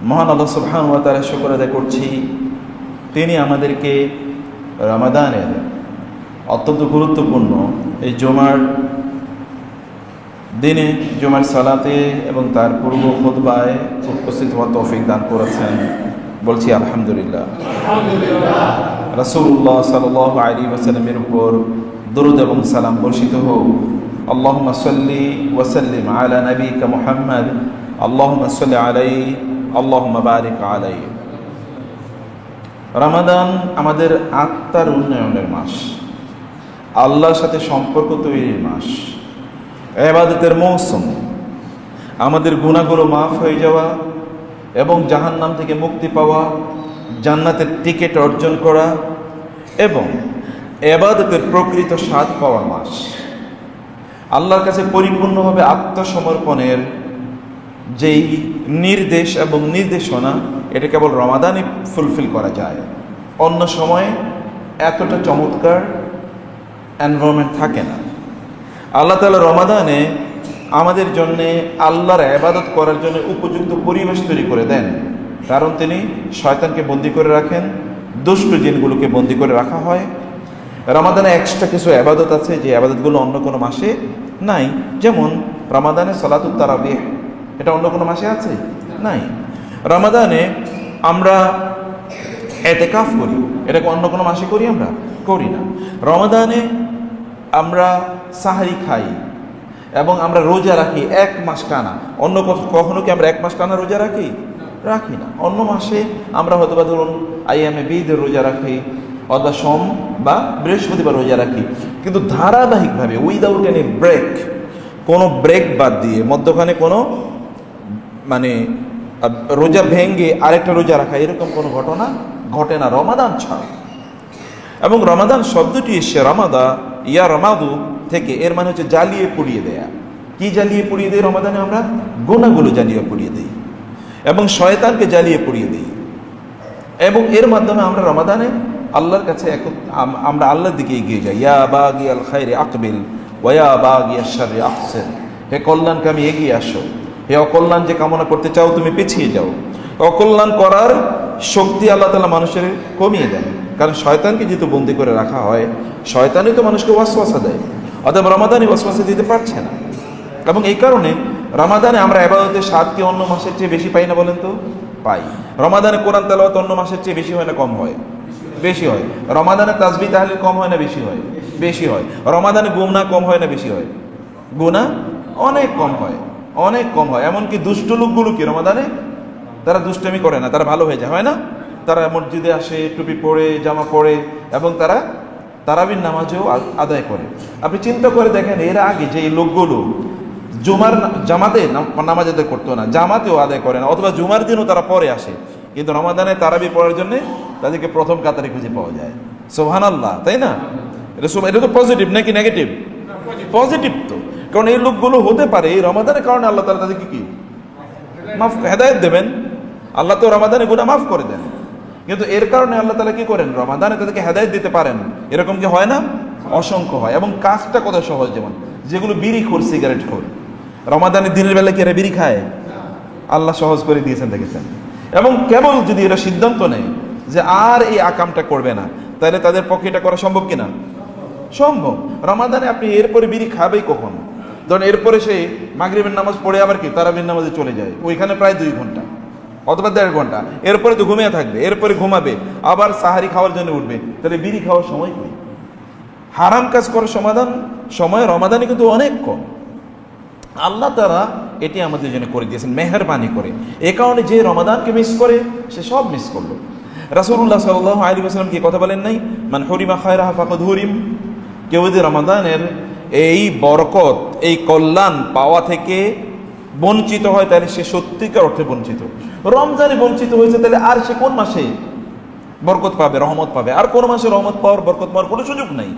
মহান আল্লাহ সুবহানাহু ওয়া তাআলা শুকর আদায় করছি, তিনি আমাদেরকে রমাদানের অত্যন্ত গুরুত্বপূর্ণ এই জুমার দিনে জুমার সালাতে এবং তার পূর্ব খুতবায় উপস্থিত হওয়ার তৌফিক দান করেছেন। বলছি আলহামদুলিল্লাহ। রাসূলুল্লাহ সাল্লাল্লাহু আলাইহি ওয়াসাল্লামের উপর দরুদ এবং সালাম বর্ষিত হোক। আল্লাহুম্মা সাল্লি ওয়া সাল্লিম আলা নাবিয়িকা মুহাম্মদ, আল্লাহুম্মা সাল্লি আলাইহি, আল্লাহুম্মা বারিক আলাইহি। রমাদান আমাদের আত্মার উন্নয়নের মাস, আল্লাহর সাথে সম্পর্ক তৈরির মাস, ইবাদতের মৌসুম। আমাদের গুনাহগুলো মাফ হয়ে যাওয়া এবং জাহান্নাম থেকে মুক্তি পাওয়া, জান্নাতের টিকিট অর্জন করা এবং ইবাদতের প্রকৃত স্বাদ পাওয়ার মাস। আল্লাহর কাছে পরিপূর্ণভাবে আত্মসমর্পণের যেই নির্দেশ এবং নির্দেশনা, এটা কেবল রমাদানে ফুলফিল করা যায়। অন্য সময়ে এতটা চমৎকার এনভায়রনমেন্ট থাকে না। আল্লাহ তাআলা রমাদানে আমাদের জন্যে আল্লাহর ইবাদত করার জন্য উপযুক্ত পরিবেশ তৈরি করে দেন, কারণ তিনি শয়তানকে বন্দী করে রাখেন, দুষ্ট জিনগুলোকে বন্দী করে রাখা হয়। রমাদানে এক্সট্রা কিছু ইবাদত আছে যে ইবাদতগুলো অন্য কোনো মাসে নাই, যেমন রমাদানে সালাতুত তারাবিহ, এটা অন্য কোনো মাসে আছে নাই। রমাদানে আমরা ইতিকাফ করি, এটাকে অন্য কোনো মাসে করি আমরা করি না। রমাদানে আমরা সাহরি খাই এবং আমরা রোজা রাখি এক মাস টানা। অন্য কখনো কি আমরা এক মাস টানা রোজা রাখি? রাখি না। অন্য মাসে আমরা হয়তো বা ধরুন আইয়ামে বীদের রোজা রাখি অথবা সোম বা বৃহস্পতিবার রোজা রাখি, কিন্তু ধারাবাহিকভাবে উইদাউট এনি ব্রেক, কোনো ব্রেক বাদ দিয়ে মধ্যখানে কোনো রোজা ভেঙে আরেকটা রোজা রাখা, এরকম কোনো ঘটনা ঘটে না রমাদান ছাড়া। এবং রমাদান শব্দটি এসে রামাদা ইয়া রামাদু থেকে, এর মানে হচ্ছে জ্বালিয়ে পুড়িয়ে দেয়া। কি জ্বালিয়ে পুড়িয়ে দেয় রমাদানে? আমরা গুনাহগুলো জ্বালিয়ে পুড়িয়ে দিই এবং শয়তানকে জ্বালিয়ে পুড়িয়ে দিই, এবং এর মাধ্যমে আমরা রমাদানে আল্লাহর কাছে আমরা আল্লাহর দিকে এগিয়ে যাই। ইয়া বাগিয়াল খায়রি আকবিল ওয়া ইয়া বাগিয়াশ শাররি আকসির। হে কল্যাণকামী এগিয়ে আসো, হে অকল্যাণ যে কামনা করতে চাও তুমি পিছিয়ে যাও। অকল্যাণ করার শক্তি আল্লাহ তাআলা মানুষের কমিয়ে দেন, কারণ শয়তানকে যেহেতু বন্দী করে রাখা হয়, শয়তানই তো মানুষকে ওয়াসওয়াসা দেয়, অতএব রমাদানে ওয়াসওয়াসা দিতে পারছে না। এবং এই কারণে রমাদানে আমরা ইবাদতের স্বাদকে অন্য মাসের চেয়ে বেশি পাই না? বলেন তো, পাই। রমাদানে কোরআন তেলাওয়াত অন্য মাসের চেয়ে বেশি হয় না কম হয়? বেশি হয়। রমাদানে তাসবিহ তাহলিল কম হয় না বেশি হয়? বেশি হয়। রমাদানে গুনাহ কম হয় না বেশি হয়? গুনাহ অনেক কম হয়, অনেক কম হয়। এমনকি দুষ্ট লোকগুলো কি রমাদানে তারা দুষ্টামি করে না, তারা ভালো হয়ে যায়, হয় না? তারা মসজিদে আসে, টুপি পরে, জামা পরে, এবং তারা তারাবির নামাজও আদায় করে। আপনি চিন্তা করে দেখেন, এর আগে যে এই লোকগুলো জুমার জামাতে নামাজ আদায় করতো না, জামাতেও আদায় করে না, অথবা জুমার দিনও তারা পরে আসে, কিন্তু রমাদানে তারাবি পড়ার জন্য তাদেরকে প্রথম কাতারে খুঁজে পাওয়া যায়। সুবহানাল্লাহ, তাই না? এটা তো পজিটিভ নাকি নেগেটিভ? পজিটিভ তো, কারণ এই লোকগুলো হতে পারে এই রমাদানের কারণে আল্লাহ তাআলা তাদেরকে কি মাফ হেদায়েত দেবেন। আল্লাহ তো রমাদানে গুনাহ মাফ করে দেন, কিন্তু এর কারণে আল্লাহ তাআলা কি করেন? রমাদানে তাদেরকে হেদায়েত দিতে পারেন। এরকম কি হয় না? অসংখ্য হয়। এবং কাজটা কত সহজ, যেমন যেগুলো বিড়িখোর, সিগারেটখোর, রমাদানে দিনের বেলা কি এরা বিড়ি খায়? আল্লাহ সহজ করে দিয়েছেন, দেখেছেন। এবং কেবল যদি এরা সিদ্ধান্ত নেয় যে আর এই আকামটা করবে না, তাহলে তাদের পক্ষে এটা করা সম্ভব কিনা? সম্ভব। রমাদানে আপনি এরপরে বিড়ি খাবেই কখন? ধরুন এরপরে সে মাগরিবের নামাজ পড়ে আবার কি তারাবির নামাজে চলে যায়, ওইখানে প্রায় 2 ঘন্টা অথবা 1.5 ঘন্টা, এরপরে তো ঘুমিয়ে থাকবে, এরপরে ঘুমাবে, আবার সাহারি খাওয়ার জন্য উঠবে, তাহলে বিড়ি খাওয়ার সময় কই? হারাম কাজ করার সময় রমাদানে কিন্তু অনেক কম। আল্লাহ তাআলা এটি আমাদের জন্য করে দিয়েছেন মেহেরবানি করে। এ কারণে যে রমাদানকে মিস করে সে সব মিস করলো। রাসূলুল্লাহ সাল্লাল্লাহু আলাইহি ওয়াসাল্লাম কি কথা বলেন নাই? মান হুরিমা খায়রাহা ফাকাদ হুরিম। কেউ যদি রমাদানের এই বরকত, এই কল্যাণ পাওয়া থেকে বঞ্চিত হয়, তাহলে সে সত্যিকার অর্থে বঞ্চিত। রমজানে বঞ্চিত হয়েছে, তাহলে আর সে কোন মাসে বরকত পাবে, রহমত পাবে? আর কোন মাসে রহমত পাওয়ার, বরকত পাওয়ার কোনো সুযোগ নাই।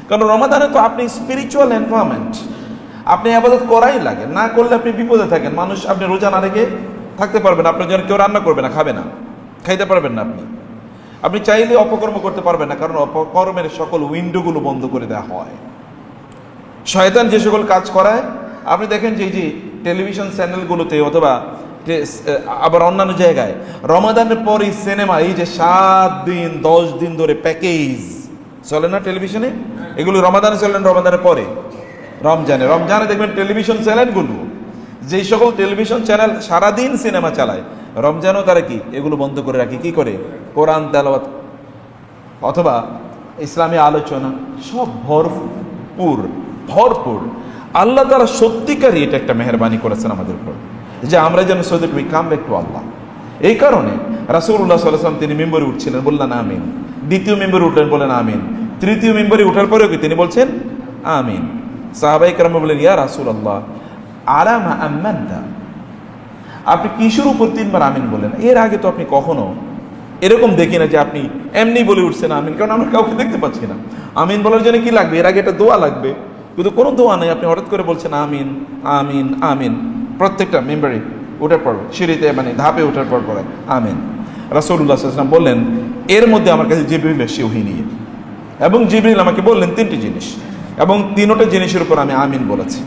কারণ রমাদানে তো আপনি স্পিরিচুয়াল এনভায়রনমেন্ট, আপনি ইবাদত করাই লাগে, না করলে আপনি বিপদে থাকেন। মানুষ, আপনি রোজা না রেখে থাকতে পারবেন, আপনার জন্য কেউ রান্না করবে না, খাবে না, খাইতে পারবেন না। আপনি চাইলে অপকর্ম করতে পারবেন না, কারণ অপকর্মের সকল উইন্ডোগুলো বন্ধ করে দেওয়া হয়। শয়তান যে সকল কাজ করায়, আপনি দেখেন যে টেলিভিশন চ্যানেলগুলোতে অথবা আবার অন্যান্য জায়গায় রমাদানের পরই সিনেমা, এই যে 7 দিন 10 দিন ধরে প্যাকেজ চলে না টেলিভিশনে, এগুলো রমাদানে চলেন, রমাদানের পরে রমজানে দেখবেন টেলিভিশন চ্যানেলগুলো, যেই সকল টেলিভিশন চ্যানেল সারাদিন সিনেমা চালায়, রমজানও তারা কি এগুলো বন্ধ করে রাখে, কি করে? কোরআন তেলাওয়াত অথবা ইসলামী আলোচনা সব ভরপুর। আল্লাহ তাআলা সত্যিকারই এটা একটা মেহেরবানি করেছেন আমাদের উপর, যে আমরা যেন so that we come back to Allah. এই কারণে রাসূলুল্লাহ সাল্লাল্লাহু আলাইহি ওয়াসাল্লাম তিনি মিম্বরে উঠছিলেন, বললেন আমিন। দ্বিতীয় মিম্বরে উঠলেন, বলেন আমিন। তৃতীয় মিম্বরে উঠার পরেও কি তিনি বলছেন আমিন। সাহাবায়ে কেরাম বললেন, ইয়া রাসূলুল্লাহ আলা মা আমানতা, আপনি কিসের উপর 3 বার আমিন বললেন? এর আগে তো আপনি কখনো এরকম দেখি না যে আপনি এমনি বলে উঠছেন আমিন, কারণ আমরা কাউকে দেখতে পাচ্ছি না। আমিন বলার জন্য কি লাগবে? এর আগে একটা দোয়া লাগবে, কিন্তু কোনো দোয়া নেই, আপনি হঠাৎ করে বলছেন আমিন আমিন আমিন। প্রত্যেকটা মেম্বারে উঠার পর, সিঁড়িতে মানে ধাপে ওঠার পর পরে আমিন। রাসূলুল্লাহ সাল্লাল্লাহু আলাইহি ওয়াসাল্লাম বললেন, এর মধ্যে আমার কাছে জিবরিল এসে ওহী নিয়ে, এবং জিবরিল আমাকে বললেন 3টি জিনিস, এবং 3টা জিনিসের উপর আমি আমিন বলেছি।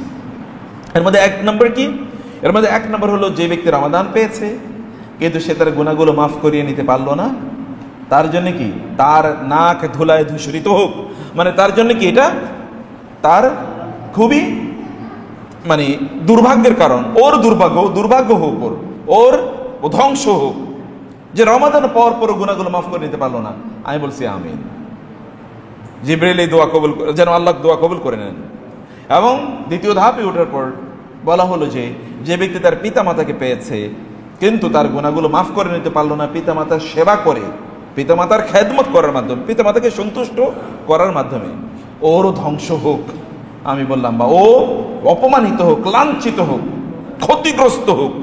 এর মধ্যে 1 নম্বর কি? এর মধ্যে 1 নম্বর হলো, যে ব্যক্তি রমাদান পেয়েছে কিন্তু সে তার গুনাহগুলো মাফ করিয়ে নিতে পারলো না, তার জন্য কি তার নাক ধুলায় ধূসরিত হোক, মানে তার জন্য কি এটা তার খুবই মানে দুর্ভাগ্যের কারণ, ওর দুর্ভাগ্য হোক, ওর ধ্বংস হোক, যে রমাদান পর গুনাহগুলো মাফ করে নিতে পারলো না। আমি বলছি আমিন। জিবরিল এই দোয়া কবুল, যেন আল্লাহ দোয়া কবুল করে নেন। এবং দ্বিতীয় ধাপে ওঠার পর বলা হলো যে ব্যক্তি তার পিতামাতাকে পেয়েছে কিন্তু তার গুনাহগুলো মাফ করে নিতে পারলো না, পিতামাতার সেবা করে, পিতামাতার খেদমত করার মাধ্যমে, পিতামাতাকে সন্তুষ্ট করার মাধ্যমে ওরও ধ্বংস হোক। আমি বললাম, বা ও অপমানিত হোক, লাঞ্ছিত হোক, ক্ষতিগ্রস্ত হোক।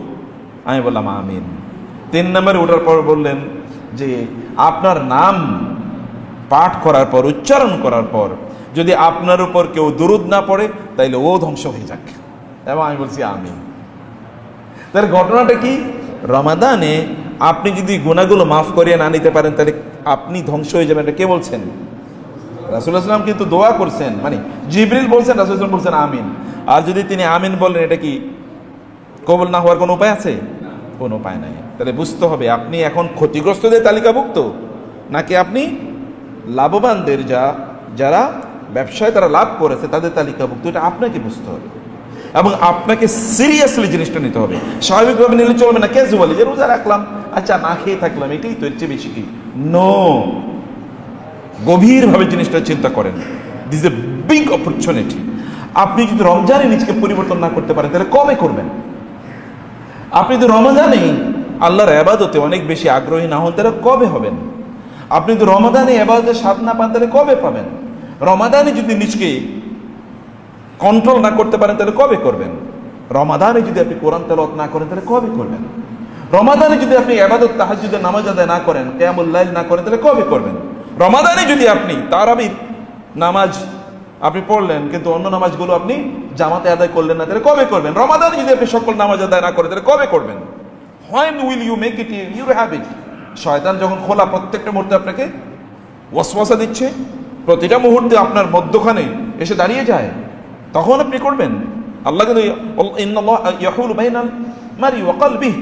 আমি বললাম আমিন। 3 নম্বরে ওঠার পর বললেন যে আপনার নাম পাঠ করার পর, উচ্চারণ করার পর যদি আপনার উপর কেউ দুরূদ না পড়ে তাইলে ও ধ্বংস হয়ে যাক। এবং আমি বলছি আমিন। তার ঘটনাটা কি? রমাদানে আপনি যদি গুনাহগুলো মাফ করিয়ে না নিতে পারেন তাহলে আপনি ধ্বংস হয়ে যাবেন। এটা কে বলছেন? রাসূলুল্লাহ সাল্লাল্লাহু আলাইহি ওয়াসাল্লাম কিন্তু দোয়া করছেন, মানে জিবরিল বলছেন, রাসূলুল্লাহ সাল্লাল্লাহু আলাইহি ওয়াসাল্লাম বলছেন আমিন। আর যদি তিনি আমিন বললেন, এটা কি কবুল না হওয়ার কোনো উপায় আছে? কোনো উপায় নাই। তাহলে বুঝতে হবে আপনি এখন ক্ষতিগ্রস্তদের তালিকাভুক্ত নাকি আপনি লাভবানদের, যারা ব্যবসায় তারা লাভ করেছে তাদের তালিকাভুক্ত, এটা আপনাকে বুঝতে হবে এবং আপনাকে সিরিয়াসলি জিনিসটা নিতে হবে। স্বাভাবিকভাবে নিলে চলবে না, ক্যাজুয়ালি যে রোজা রাখলাম, আচ্ছা না খেয়ে থাকলাম, এটাই তো, এর চেয়ে বেশি কি? নো, গভীরভাবে জিনিসটা চিন্তা করেন। This a big opportunity. আপনি যদি রমজানে নিজকে পরিবর্তন না করতে পারেন তাহলে কবে করবেন? আপনি যদি রমজানে আল্লাহর ইবাদতে অনেক বেশি আগ্রহী না হন তাহলে কবে হবেন? আপনি যদি রমাদানে ইবাদতের স্বাদ না পান তাহলে কবে পাবেন? রমাদানে যদি নিজকে কন্ট্রোল না করতে পারেন তাহলে কবে করবেন? রমাদানে যদি আপনি কোরআন তেলাওয়াত না করেন তাহলে কবে করবেন? রমাদানে যদি আপনি ইবাদত তাহাজ্জুদের নামাজ আদায় না করেন, কিয়ামুল লাইল না করেন তাহলে কবে করবেন? রমাদানে যদি আপনি তারাবির নামাজ আপনি পড়লেন কিন্তু অন্য নামাজগুলো আপনি জামাতে আদায় করলেন না তাহলে কবে করবেন? রমাদানে যদি আপনি সকল নামাজ আদায় না করেন তাহলে কবে করবেন? When will you make it your habit? শয়তান যখন খোলা প্রত্যেকটা মুহূর্তে আপনাকে ওয়াসওয়াসা দিচ্ছে, প্রতিটা মুহূর্তে আপনার মধ্যখানে এসে দাঁড়িয়ে যায়, তখন আপনি করবেন। আল্লাহ কিন্তু ইন্নাল্লাহ ইয়াহুলু বাইনাল মারই ওয়া কলবিহি,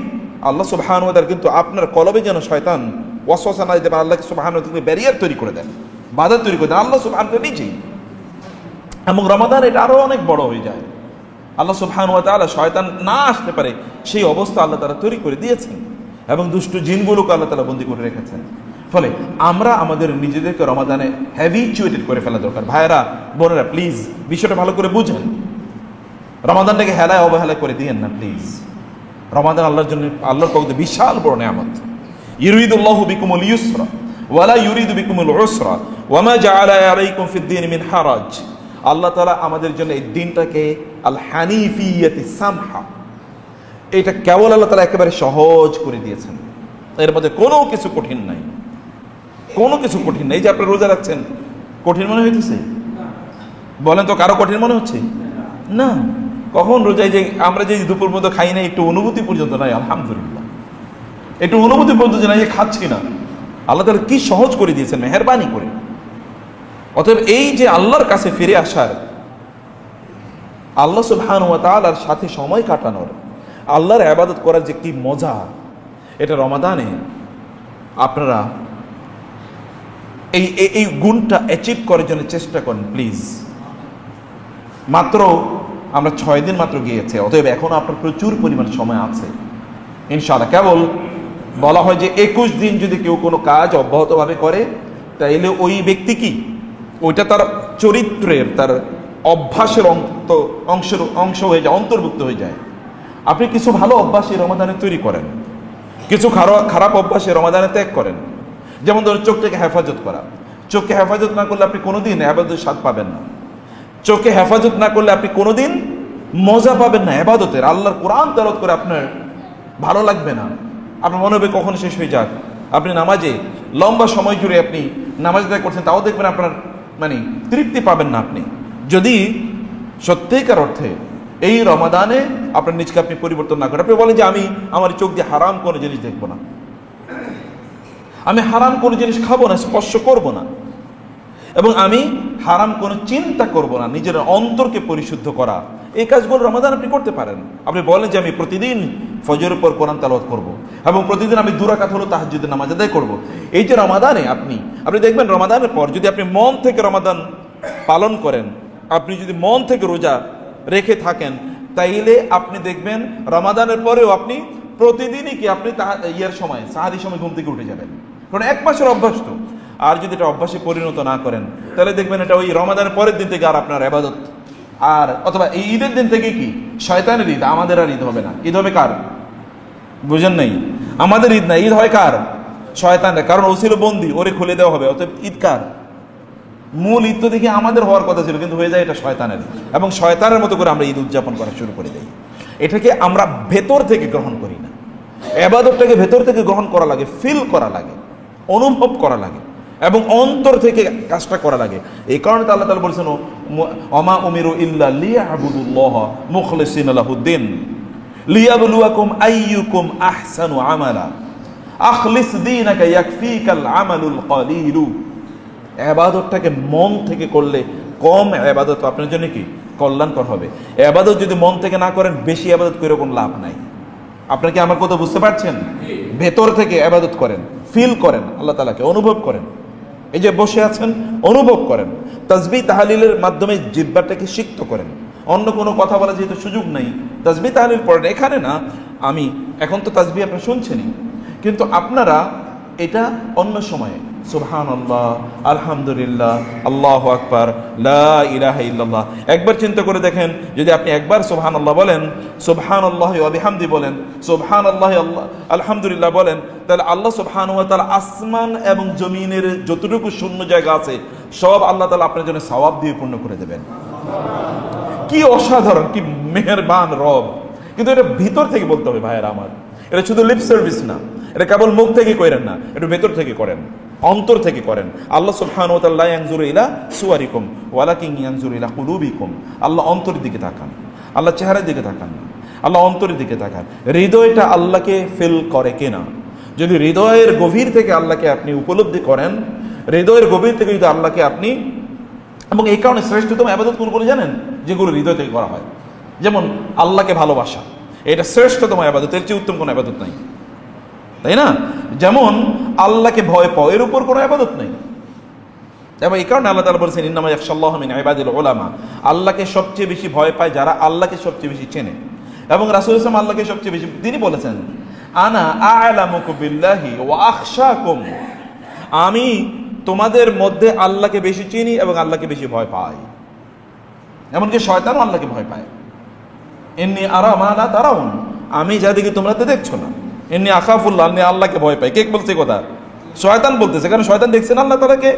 আল্লাহ সুবহানাহু ওয়া তাআলা কিন্তু আপনার কলবে যেন শয়তান ওয়াসওয়াসা না দিতে পারে, আল্লাহ সুবহানাহু ওয়া তাআলা ব্যারিয়ার তৈরি করে দেন, বাধা তৈরি করে দেন আল্লাহ সুবহানাহু ওয়া তাআলা নিজেই। এবং রমাদান এটা আরো অনেক বড় হয়ে যায়। আল্লাহ সুবহানাহু ওয়া তাআলা শয়তান না আসতে পারে সেই অবস্থা আল্লাহ তাআলা তৈরি করে দিয়েছেন এবং দুষ্ট জিনগুলোকে আল্লাহ তাআলা বন্দী করে রেখেছেন। ফলে আমরা আমাদের নিজেদেরকে রমাদানে হ্যাবিচুয়েটেড করে ফেলা দরকার। ভাইয়েরা, বোনেরা, প্লিজ বিষয়টা ভালো করে বুঝেন। রমাদানটাকে হেলায় অবহেলা করে দিয়েন না প্লিজ। রমাদান আল্লাহর জন্য, আল্লাহর পক্ষ থেকে বিশাল বড় নিয়ামত। ইউরিদুল্লাহু বিকুমুল ইউসরা ওয়া লা ইউরিদু বিকুমুল উসরা ওয়া মা জাআলা আলাইকুম ফিদ-দীন মিন হারাজ। আল্লাহ তাআলা আমাদের জন্য এই দিনটাকে আল হানিফিয়াতি সামহা, এটা কেবল আল্লাহ তাআলা একেবারে সহজ করে দিয়েছেন। এর মধ্যে কোনো কিছু কঠিন নাই, কোনো কিছু কঠিন নেই। যে আপনি রোজা রাখছেন, কঠিন মনে হইতেছে? বলেন তো, কারো কঠিন মনে হচ্ছে? না। কখন রোজায় যে আমরা যে দুপুর মতো খাই না, একটু অনুভূতি পর্যন্ত নাই, আলহামদুলিল্লাহ, একটু অনুভূতি পর্যন্ত নাই যে খাচ্ছি না। আল্লাহ তাআলা কি সহজ করে দিয়েছেন মেহেরবানি করে। অতএব এই যে আল্লাহর কাছে ফিরে আসার, আল্লাহ সুবহানাহু ওয়া তাআলার সাথে সময় কাটানোর, আল্লাহর ইবাদত করার যে কি মজা, এটা রমাদানে আপনারা এই গুণটা অ্যাচিভ করার জন্য চেষ্টা করেন প্লিজ। মাত্র আমরা 6 দিন মাত্র গিয়েছে, অতএব এখনো আপনার প্রচুর পরিমাণ সময় আছে ইনশাআল্লাহ। কেবল বলা হয় যে 21 দিন যদি কেউ কোনো কাজ অব্যাহতভাবে করে, তাইলে ওই ব্যক্তি কি ওইটা তার চরিত্রের, তার অভ্যাসের অংশ হয়ে যায়, অন্তর্ভুক্ত হয়ে যায়। আপনি কিছু ভালো অভ্যাস এই রমাদানে তৈরি করেন, কিছু খারাপ অভ্যাস এই রমাদানে ত্যাগ করেন। যেমন ধরুন চোখটাকে হেফাজত করা। চোখকে হেফাজত না করলে আপনি কোনোদিন ইবাদতের স্বাদ পাবেন না। চোখকে হেফাজত না করলে আপনি কোনোদিন মজা পাবেন না ইবাদতের। আল্লাহর কোরআন তেলাওয়াত করে আপনার ভালো লাগবে না, আপনার মনে হবে কখন শেষ হয়ে যাক। আপনি নামাজে লম্বা সময় জুড়ে আপনি নামাজ আদায় করছেন, তাও দেখবেন আপনার মানে তৃপ্তি পাবেন না আপনি, যদি সত্যিকার অর্থে এই রমাদানে আপনার নিজকে আপনি পরিবর্তন না করেন। আপনি বলেন যে আমি আমার চোখ দিয়ে হারাম কোনো জিনিস দেখবো না, আমি হারাম কোনো জিনিস খাবো না, স্পর্শ করব না, এবং আমি হারাম কোনো চিন্তা করব না। নিজের অন্তরকে পরিশুদ্ধ করা, এই কাজগুলো রমাদান আপনি করতে পারেন। আপনি বলেন যে আমি প্রতিদিন ফজরের পর কোরআন তেলাওয়াত করব, এবং প্রতিদিন আমি 2 রাকাত হলো তাহাজ্জুদের নামাজ আদায় করব। এই যে রমাদানে আপনি দেখবেন রমাদানের পর যদি আপনি মন থেকে রমাদান পালন করেন, আপনি যদি মন থেকে রোজা রেখে থাকেন, তাইলে আপনি দেখবেন রমাদানের পরেও আপনি প্রতিদিনই কি আপনি সময় সাহারির সময় ঘুম থেকে উঠে যাবেন, কারণ 1 মাসের অভ্যাস তো। আর যদি এটা অভ্যাসে পরিণত না করেন, তাহলে দেখবেন এটা ওই রমাদানের পরের দিন থেকে আর আপনার ইবাদত, আর অথবা এই ঈদের দিন থেকে কি শয়তানের ঈদ, আমাদের আর ঈদ হবে না। ঈদ হবে কার? বুঝেন নাই? আমাদের ঈদ না, ঈদ হয় কার? শয়তানের, কারণ ও ছিল বন্দী, ওরে খুলে দেওয়া হবে। অতএব ঈদ কার? মূল ঈদ তো দেখি আমাদের হওয়ার কথা ছিল, কিন্তু হয়ে যায় এটা শয়তানের, এবং শয়তানের মতো করে আমরা ঈদ উদযাপন করা শুরু করে দেই। এটাকে আমরা ভেতর থেকে গ্রহণ করি না। ইবাদতটাকে ভেতর থেকে গ্রহণ করা লাগে, ফিল করা লাগে, অনুভব করা লাগে, এবং অন্তর থেকে কাজটা করা লাগে। এই কারণে তো আল্লাহ তাআলা বলেছেন ওমা উমিরু ইল্লা লিয়াবুদুল্লাহ মুখলিসিনা লাহুদ্দিন লিয়াবলুয়াকুম আইয়ুকুম আহসানু আমালা আখলিস দীনাকা ইয়াকফিকাল আমালুল কলিলু। ইবাদতটাকে মন থেকে করলে কম ইবাদত আপনার জন্য কি কল্যাণকর হবে। ইবাদত যদি মন থেকে না করেন, বেশি ইবাদত করে কোনো লাভ নাই। আপনারা কি আমার কথা বুঝতে পারছেন? ভেতর থেকে ইবাদত করেন, ফিল করেন, আল্লাহ তাআলাকে অনুভব করেন। এই যে বসে আছেন, অনুভব করেন। তাসবিহ তাহলিলের মাধ্যমে জিহ্বাটাকে সিক্ত করেন। অন্য কোনো কথা বলা যেহেতু সুযোগ নাই, তাসবিহ তাহলিল পড়েন। এখানে না, আমি এখন তো তাসবিহ আপনারা শুনছেনই, কিন্তু আপনারা এটা অন্য সময়ে সুবহানাল্লাহ, আলহামদুলিল্লাহ, আল্লাহু আকবার, লা ইলাহা ইল্লাল্লাহ, একবার চিন্তা করে দেখেন, যদি আপনি একবার সুবহানাল্লাহ বলেন, সুবহানাল্লাহি ওয়া বিহামদি বলেন, সুবহানাল্লাহি আলহামদুলিল্লাহ বলেন, তাহলে আল্লাহ সুবহানাহু ওয়া তাআলা আসমান এবং জমিনের যতটুকু শূন্য জায়গা আছে সব আল্লাহ তাআলা আপনার জন্য সওয়াব দিয়ে পূর্ণ করে দেবেন। কি অসাধারণ, কি মেহেরবান রব! কিন্তু এটা ভিতর থেকে বলতে হবে ভাইয়েরা আমার। এটা শুধু লিপ সার্ভিস না, এটা কেবল মুখ থেকে করেন না, এটা ভেতর থেকে করেন, অন্তর থেকে করেন। আল্লাহ সুবহানাহু ওয়া তাআলা লা ইয়ানজুরু ইলা সুওয়ারিকুম ওয়ালাকিন ইয়ানজুরু ইলা কুলুবিকুম। আল্লাহ অন্তরের দিকে তাকান, আল্লাহ চেহারার দিকে তাকান না, আল্লাহ অন্তরের দিকে তাকান। হৃদয়টা আল্লাহকে ফিল করে কিনা। যদি হৃদয়ের গভীর থেকে আল্লাহকে আপনি উপলব্ধি করেন, হৃদয়ের গভীর থেকে যদি আল্লাহকে আপনি, এবং এই কারণে শ্রেষ্ঠতম ইবাদত কোনগুলো জানেন? যেগুলো হৃদয় থেকে করা হয়। যেমন আল্লাহকে ভালোবাসা, এটা শ্রেষ্ঠতম ইবাদত, এর চেয়ে উত্তম কোনো ইবাদত নাই, তাই না? যেমন আল্লাহকে ভয় পাও, এর উপর কোনো ইবাদত নেই। এবং এই কারণে আল্লাহ তাআলা বলেছেন ইন্নামা ইয়াখশাল্লাহু মিন ইবাদিল উলামা। আল্লাহকে সবচেয়ে বেশি ভয় পায় যারা আল্লাহকে সবচেয়ে বেশি চেনে। এবং রাসূল সাল্লাল্লাহু আলাইহি ওয়াসাল্লাম আল্লাহকে সবচেয়ে বেশি, তিনি বলেছেন আনা আ'লামুকুম বিল্লাহি ওয়া আখশাকুম। আমি তোমাদের মধ্যে আল্লাহকে বেশি চিনি এবং আল্লাহকে বেশি ভয় পাই। এমনকি শয়তানও আল্লাহকে ভয় পায়। ইন্নী আরা মা লা তারাউন, আমি যা দেখি তোমরা তো দেখছো না। ইন্নী আখাফুল্লাহ, আমি আল্লাহকে ভয় পাই। কে বলছে কথা? শয়তান বলতেছে। কারণ শয়তান দেখছে না আল্লাহ তাআলাকে,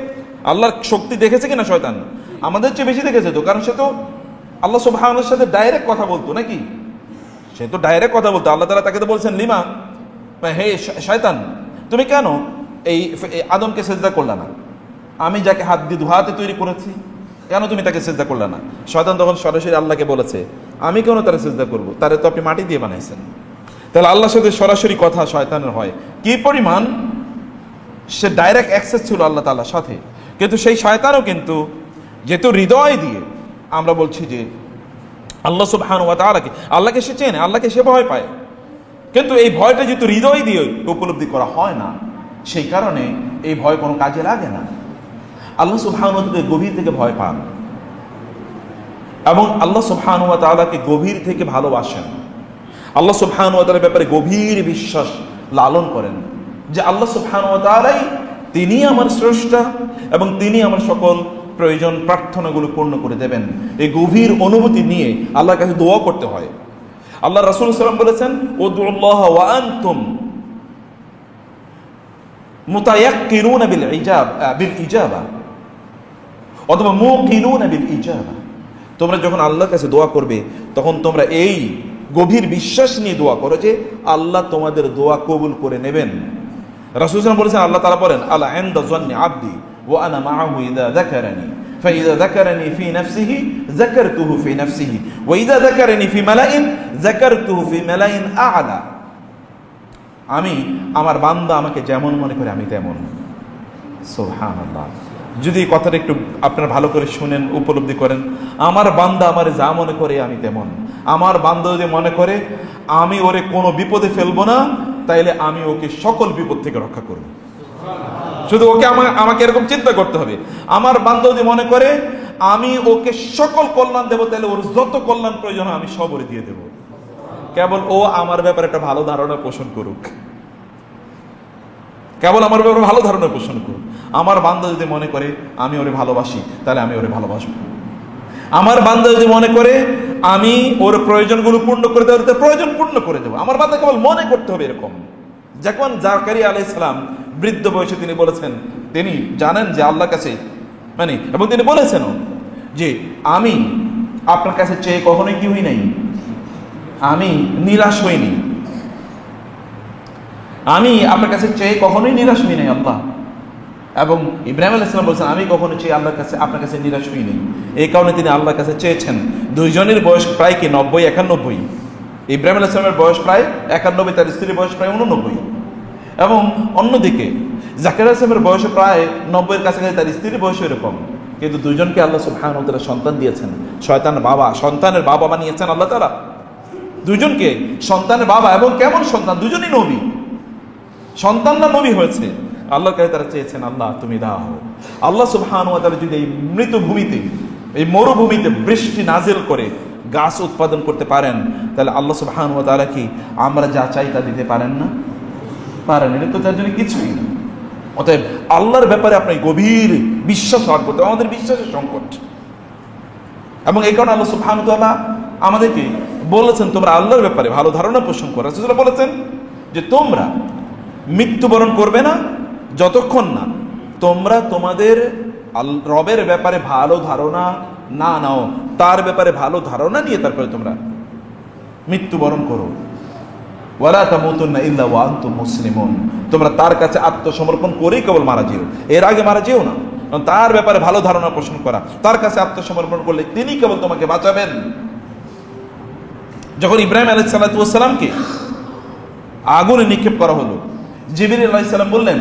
আল্লাহর শক্তি দেখেছে কিনা শয়তান? আমাদের চেয়ে বেশি দেখেছে তো, কারণ সে তো আল্লাহ সুবহানাহুর সাথে ডাইরেক্ট কথা বলতো নাকি? সে তো ডাইরেক্ট কথা বলতো। আল্লাহ তাআলা তাকে তো বলছেন লিমা, হে শয়তান, তুমি কেন এই আদমকে সেজদা করলা না? আমি যাকে হাত দিয়ে দুহাতে তৈরি করেছি, কেন তুমি তাকে সেজদা করলা না? শয়তান তখন সরাসরি আল্লাহকে বলেছে, আমি কেন তারা সেজদা করবো? তারে তো আপনি মাটি দিয়ে বানাইছেন। তাহলে আল্লাহর সাথে সরাসরি কথা শয়তানের হয়। কি পরিমাণ সে ডাইরেক্ট অ্যাক্সেস ছিল আল্লাহ তাআলার সাথে। কিন্তু সেই শয়তানও কিন্তু যেহেতু হৃদয় দিয়ে, আমরা বলছি যে আল্লাহ সুবহানাহু ওয়া তাআলাকে, আল্লাহকে সে চেনে, আল্লাহকে সে ভয় পায়, কিন্তু এই ভয়টা যেহেতু হৃদয় দিয়ে উপলব্ধি করা হয় না, সেই কারণে এই ভয় কোনো কাজে লাগে না। আল্লাহ সুবহানাহু ওয়া তাআলাকে গভীর থেকে ভয় পান এবং আল্লাহ সুবহানাহু ওয়া তাআলাকে গভীর থেকে ভালোবাসেন। আল্লাহ সুবহানাহু ওয়া তাআলার ব্যাপারে গভীর বিশ্বাস লালন করেন যে আল্লাহ সুবহানাহু ওয়া তাআলাই তিনি আমার স্রষ্টা এবং তিনি আমার সকল প্রয়োজন প্রার্থনাগুলো পূর্ণ করে দেবেন। এই গভীর অনুভূতি নিয়ে আল্লাহর কাছে দোয়া করতে হয়। আল্লাহ রাসূল সাল্লাল্লাহু আলাইহি ওয়াসাল্লাম বলেছেন, উদউল্লাহ ওয়া আনতুম মুতায়াক্কিনুনা বিল ইজাবা অথবা মুকিনুনা বিল ইজাবা। তোমরা যখন আল্লাহর কাছে দোয়া করবে তখন তোমরা এই গভীর বিশ্বাস নিয়ে দোয়া করো যে আল্লাহ তোমাদের দোয়া কবুল করে নেবেন। রাসূল সাল্লাল্লাহু আলাইহি ওয়াসাল্লাম বলেছেন, আল্লাহ তাআলা বলেন, আলা ইনদা যান্নি আবদি ওয়া আনা মাআহু ইযা যাকারানি ফাইযা যাকারানি ফি নাফসিহি যাকারতুহু ফি নাফসিহি ওয়া ইযা যাকারানি ফি মালাইন যাকারতুহু ফি মালাইন আ'লা। আমি আমার বান্দা আমাকে যেমন মনে করে আমি তেমন। সুবহানাল্লাহ। যদি এই কথাটা একটু আপনারা ভালো করে শুনেন, উপলব্ধি করেন, আমার বান্দা আমারে যা মনে করে আমি তেমন। আমার বান্দা যদি মনে করে আমি ওরে কোনো বিপদে ফেলবো না, তাইলে আমি ওকে সকল বিপদ থেকে রক্ষা করব। শুধু ওকে আমাকে এরকম চিন্তা করতে হবে। আমার বান্দা যদি মনে করে আমি ওকে সকল কল্যাণ দেবো, তাহলে ওর যত কল্যাণ প্রয়োজন আমি সব ওরে দিয়ে দেবো, কেবল ও আমার ব্যাপারে একটা ভালো ধারণা পোষণ করুক, কেবল আমার ব্যাপারে ভালো ধারণা পোষণ করুক। আমার বান্দা যদি মনে করে আমি ওরে ভালোবাসি, তাহলে আমি ওরে ভালোবাসবো। আমার বান্দা যদি মনে করে আমি ওর প্রয়োজনগুলো পূর্ণ করে দেবো, তার প্রয়োজন পূর্ণ করে দেবো। আমার বান্দা কেবল মনে করতে হবে এরকম। যখন জাকারিয়া আলাইহিস সালাম বৃদ্ধ বয়সে তিনি বলেছেন, তিনি জানেন যে আল্লাহর কাছে এবং তিনি বলেছেন যে আমি আপনার কাছে চেয়ে কখনোই কি হই নাই, আমি নিরাশ হইনি, আমি আপনার কাছে চেয়ে কখনোই নিরাশ হই নাই আল্লাহ। এবং ইব্রাহিম আলাইহিস সালাম বলেছেন, আমি কখনো চেয়ে আল্লাহর কাছে আপনার কাছে নিরাশ হই নাই। এই কারণে তিনি আল্লাহর কাছে চেয়েছেন। দুইজনের বয়স প্রায় কি 90-91। ইব্রাহিম আলাইহিস সালামের বয়স প্রায় 91, তার স্ত্রীর বয়স প্রায় 89। এবং অন্যদিকে জাকারিয়া আলাইহিস সালামের বয়স প্রায় 90-এর কাছাকাছি, তার স্ত্রীর বয়স এরকম। কিন্তু দুইজনকে আল্লাহ সুবহানাহু ওয়া তাআলা সন্তান দিয়েছেন। সন্তানের বাবা বানিয়েছেন আল্লাহ তাআলা দুইজনকে, সন্তানের বাবা। এবং কেমন সন্তান? দুজনই নবী। সন্তানরা নবী হয়েছে। আল্লাহর কাছে তারা চেয়েছেন, আল্লাহ তুমি দাও। আল্লাহ সুবহানাহু ওয়া তাআলা যদি এই মৃত ভূমিতে, এই মরুভূমিতে বৃষ্টি নাজিল করে গাছ উৎপাদন করতে পারেন, তাহলে আল্লাহ সুবহানাহু ওয়া তাআলা কি আমরা যা চাই তা দিতে পারেন না? পারেন। এটা তো তার জন্য কিছুই না। অতএব আল্লাহর ব্যাপারে আপনি গভীর বিশ্বাস রাখতে করতে, আমাদের বিশ্বাসের সংকট। এবং এই কারণে আল্লাহ সুবহানাহু ওয়া তাআলা আমাদেরকে বলেছেন তোমরা আল্লাহর ব্যাপারে ভালো ধারণা পোষণ করো। রাসূলুল্লাহ বলেছেন যে তোমরা মৃত্যুবরণ করবে না যতক্ষণ না তোমরা তোমাদের রবের ব্যাপারে ভালো ধারণা না নাও, তার ব্যাপারে ভালো ধারণা নিয়ে তারপরে তোমরা মৃত্যুবরণ করো। ওয়ালা তামুতুন্না ইল্লা ওয়া আনতুম মুসলিমুন। তোমরা তার কাছে আত্মসমর্পণ করেই কেবল মারা যেও, এর আগে মারা যেও না। কারণ তার ব্যাপারে ভালো ধারণা পোষণ করা, তার কাছে আত্মসমর্পণ করলে তিনি কেবল তোমাকে বাঁচাবেন। যখন ইব্রাহিম আলাইহিস সালাতু ওয়াস সালামকে আগুনে নিক্ষেপ করা হলো, জিবরিল আলাইহিস সালাম বললেন,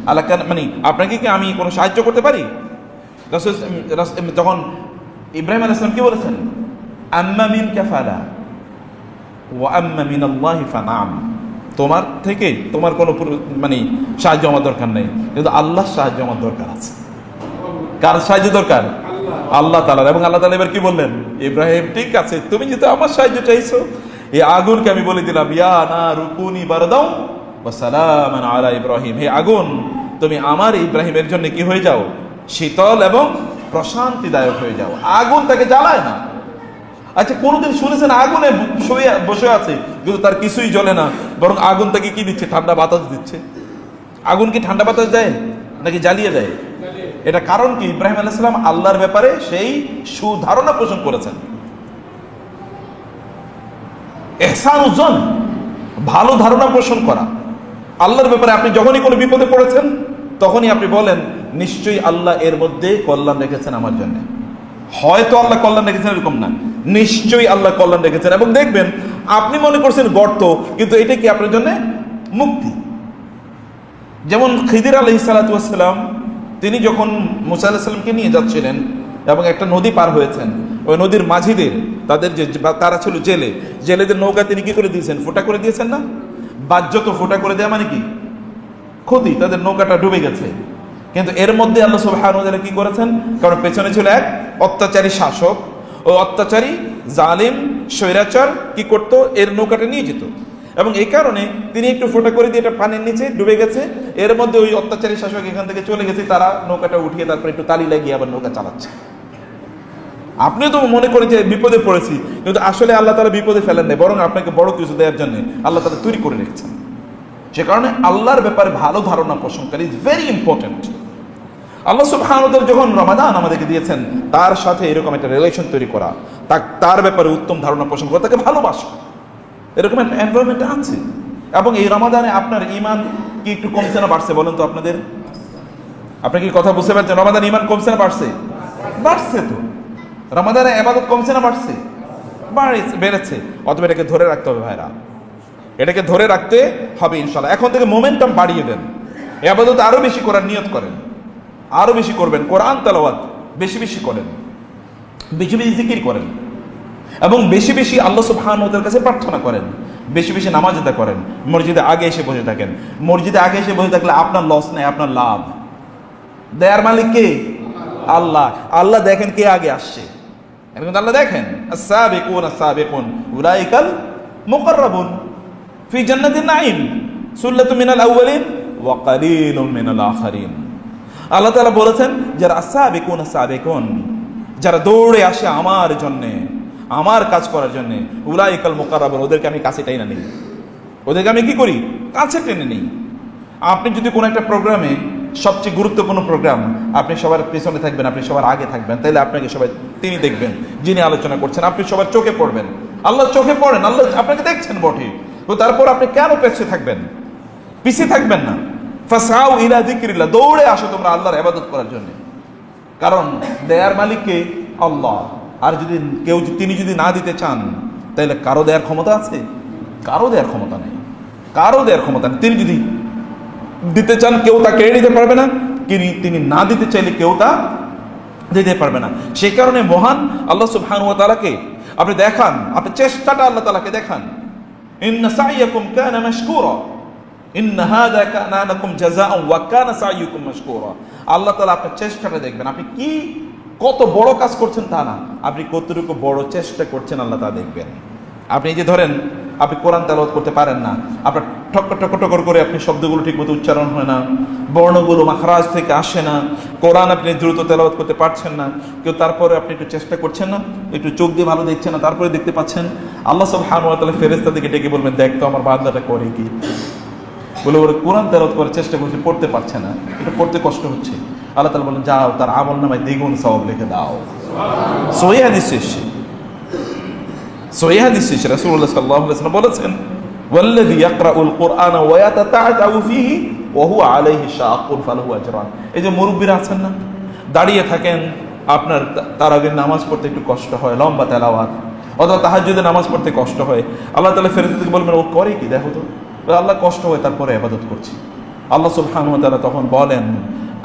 আল্লাহ আপনাকে কি আমি কোনো সাহায্য করতে পারি? তখন ইব্রাহিম আলাইহিস সালাম কি বলেছেন? আম্মা মিনকা ফালা ওয়া আম্মা মিনাল্লাহি ফানাম। তোমার থেকে তোমার কোনো সাহায্য আমার দরকার নেই, কিন্তু আল্লাহর সাহায্য আমার দরকার আছে। কার সাহায্য দরকার? আল্লাহ তাআলার। এবং আল্লাহ তাআলা এবার কি বললেন? ইব্রাহিম ঠিক আছে, তুমি যেহেতু আমার সাহায্য চাইছো, এই আগুনকে আমি বলে দিলাম, ইয়া নারু কুনি বারদাও ওয়া সালামান আলা ইব্রাহিম। হে আগুন, তুমি আমার ইব্রাহিমের জন্য কি হয়ে যাও? শীতল এবং প্রশান্তিদায়ক হয়ে যাও। আগুন তাকে জ্বালায় না। আচ্ছা, কোনদিন শুনেছেন আগুনে বসে আছে কিন্তু তার কিছুই জ্বলে না, বরং আগুন তাকে কি দিচ্ছে? ঠান্ডা বাতাস দিচ্ছে। আগুন কি ঠান্ডা বাতাস দেয় নাকি জ্বালিয়ে দেয়? এটা কারণ কি? ইব্রাহিম আলাইহিস সালাম আল্লাহর ব্যাপারে সেই সুধারণা পোষণ করেছেন। ইহসানুজ্জন, ভালো ধারণা পোষণ করা আল্লাহর ব্যাপারে। আপনি যখনই কোনো বিপদে পড়েছেন তখনই আপনি বলেন, নিশ্চয়ই আল্লাহ এর মধ্যে কল্যাণ রেখেছেন আমার জন্য। হয়তো আল্লাহ কল্যাণ রেখেছেন এরকম না, নিশ্চয়ই আল্লাহ কল্যাণ রেখেছেন। এবং দেখবেন আপনি মনে করছেন গর্ত, কিন্তু এটা কি আপনার জন্য মুক্তি। যেমন খিদির আলাইহিস সালাতু ওয়াস সালাম, তিনি যখন মুসা আলাইহিস সালামকে নিয়ে যাচ্ছিলেন এবং একটা নদী পার হয়েছেন, ওই নদীর মাঝিদের, তাদের যে তারা ছিল জেলেদের নৌকা তিনি কি করে দিয়েছেন? ফোঁটা করে দিয়েছেন না? বাহ্যত ফোঁটা করে দেওয়া মানে কি? ক্ষতি, তাদের নৌকাটা ডুবে গেছে। কিন্তু এর মধ্যে আল্লাহ সুবহানাহু ওয়া তাআলা কি করেছেন? কারণ পেছনে ছিল এক অত্যাচারী শাসক, ওই অত্যাচারী জালিম স্বৈরাচার কি করত? এর নৌকাটা নিয়ে যেত, এবং এই কারণে তিনি একটু ফোঁটা করে দিয়ে এটা পানির নিচে ডুবে গেছে। এর মধ্যে ওই অত্যাচারী শাসক এখান থেকে চলে গেছে, তারা নৌকাটা উঠিয়ে তারপর একটু তালি লাগিয়ে আবার নৌকা চালাচ্ছে। আপনি তো মনে করেন যে বিপদে পড়েছি, কিন্তু আসলে আল্লাহ তাআলা বিপদে ফেলেন নাই, বরং আপনাকে বড় কিছু দেওয়ার জন্য আল্লাহ তাআলা তৈরি করে রেখেছেন। সে কারণে আল্লাহর ব্যাপারে ভালো ধারণা পোষণকারী ইজ ভেরি ইম্পর্টেন্ট। আল্লাহ সুবহানাহু ওয়া তাআলা যখন রমাদান আমাদেরকে দিয়েছেন, তার সাথে এরকম একটা রিলেশন তৈরি করা, তার ব্যাপারে উত্তম ধারণা পোষণ করা, তাকে ভালোবাসা, এরকম একটা এনভায়রনমেন্ট আছে। এবং এই রমাদানে আপনার ঈমান কি একটু কমছে না বাড়ছে বলেন তো আপনাদের? আপনি কি কথা বুঝতে পারছেন? রমাদান ঈমান কমছে না বাড়ছে? বাড়ছে। তো রমাদানে ইবাদত কমছে না বাড়ছে? বেড়েছে। অতএব এটাকে ধরে রাখতে হবে ভাইরা, এটাকে ধরে রাখতে হবে ইনশাআল্লাহ। এখন থেকে মোমেন্টাম বাড়িয়ে দেন, ইবাদত আরো বেশি করার নিয়ত করেন, আরো বেশি করবেন। কোরআন তেলাওয়াত বেশি বেশি করেন, বেশি বেশি জিকির করেন, এবং বেশি বেশি আল্লাহ সুবহানাহু ওয়া তাআলার কাছে প্রার্থনা করেন, বেশি বেশি নামাজ আদা করেন। মসজিদে আগে এসে বসে থাকেন। মসজিদে আগে এসে বসে থাকলে আপনার লস নেই, আপনার লাভ। দেয়ার মালিক কে? আল্লাহ। আল্লাহ দেখেন কে আগে আসছে, কিন্তু আল্লাহ দেখেন আস-সাবিকুন আস-সাবিকুন উলাইকাল মুকাররাবুন ফি জান্নাতিন নাঈম সুল্লাতুম মিনাল আউয়ালিন ওয়া কালিলুম মিনাল আখিরিন। আল্লাহ তাআলা বলেছেন যারা আস-সাবিকুন আস-সাবিকুন, যারা দৌড়ে আসে আমার জন্যে, আমার কাজ করার জন্য, উলাইকাল মুকাররাবুন, ওদেরকে আমি কাছে টেনে নেই। ওদেরকে আমি কি করি? কাছে টেনে নেই। আপনি যদি কোনো একটা প্রোগ্রামে, সবচেয়ে গুরুত্বপূর্ণ প্রোগ্রাম, আপনি সবার পেছনে থাকবেন, আপনি সবার আগে থাকবেন, তাইলে আপনাকে সবাই তিনি দেখবেন যিনি আলোচনা করছেন, আপনি সবার চোখে পড়বেন। আল্লাহ চোখে পড়েন, আল্লাহ আপনাকে দেখছেন বটে, তো তারপর আপনি কেন পেছিয়ে থাকবেন? পিছিয়ে থাকবেন না। ফাসাউ ইলা যিকরিল্লাহ, দৌড়ে আসো তোমরা আল্লাহর ইবাদত করার জন্য। কারণ দেয়ার মালিককে আল্লাহ, আর যদি তিনি যদি না দিতে চান, তাহলে কারো দেয়ার ক্ষমতা আছে? কারো দেয়ার ক্ষমতা নেই, কারো দেয়ার ক্ষমতা নেই। তিনি যদি দিতে চান, কেউ তা কেড়ে নিতে পারবে না। তিনি না দিতে চাইলে কেউ তা দিতে পারবে না। সেই কারণে মহান আল্লাহ সুবহানাহু ওয়া তাআলাকে আপনি দেখান, আপনি চেষ্টাটা আল্লাহ তাআলাকে দেখান। ইন্না সাইয়াকুম কানা মাশকুরা, ইন্না হাযা কানা লাকুম জাযাআন ওয়া কানা সাইয়ুকুম মাশকুরা। আল্লাহ তাআলা আপনার চেষ্টাটা দেখবেন। আপনি কি কত বড় কাজ করছেন তা না, আপনি কতটুকু বড় চেষ্টা করছেন আল্লাহ তা দেখবেন। আপনি এই যে ধরেন, আপনি কোরআন তেলাওয়াত করতে পারেন না, আপনার ঠক্কর করে আপনি শব্দগুলো ঠিকমতো উচ্চারণ হয় না, বর্ণগুলো মাখরাজ থেকে আসে না, কোরআন আপনি দ্রুত তেলাওয়াত করতে পারছেন না, কেউ তারপরে আপনি একটু চেষ্টা করছেন না, একটু চোখ দিয়ে ভালো দেখছেন না, তারপরে দেখতে পাচ্ছেন। আল্লাহ সুবহানাহু ওয়া তাআলা ফেরেশতাদেরকে ডেকে বলবেন, দেখ তো আমার বান্দাটা করে কি। বলে ওরা কোরআন তেলাওয়াত করার চেষ্টা করছে, পড়তে পারছে না, এটা পড়তে কষ্ট হচ্ছে। আল্লাহ তাআলা বলেন, যাও তার আমলনামায় দ্বিগুণ সওয়াব লিখে দাও। সহিহ হাদিস এসেছে, সহিহ হাদিস এসেছে, রাসূলুল্লাহ সাল্লাল্লাহু আলাইহি ওয়াসাল্লাম বলেছেন, ওয়াল্লাযী ইয়াকরাউল কুরআনা ওয়া ইয়াতাতাআউ ফীহি ওয়া হুয়া আলাইহি শাকুন ফালাহু আজরান। এই যে মুরব্বিরা আছেন না, দাঁড়িয়ে থাকেন, আপনার তারাবির নামাজ পড়তে একটু কষ্ট হয়, লম্বা তেলাওয়াত, অথবা তাহাজ্জুদের নামাজ পড়তে কষ্ট হয়। আল্লাহ তাআলা ফেরেশতাদেরকে বলবেন, ও করে কি দেখো তো। আল্লাহ কষ্ট হয় তারপরে ইবাদত করছি। আল্লাহ সুবহানাহু ওয়া তাআলা তখন বলেন,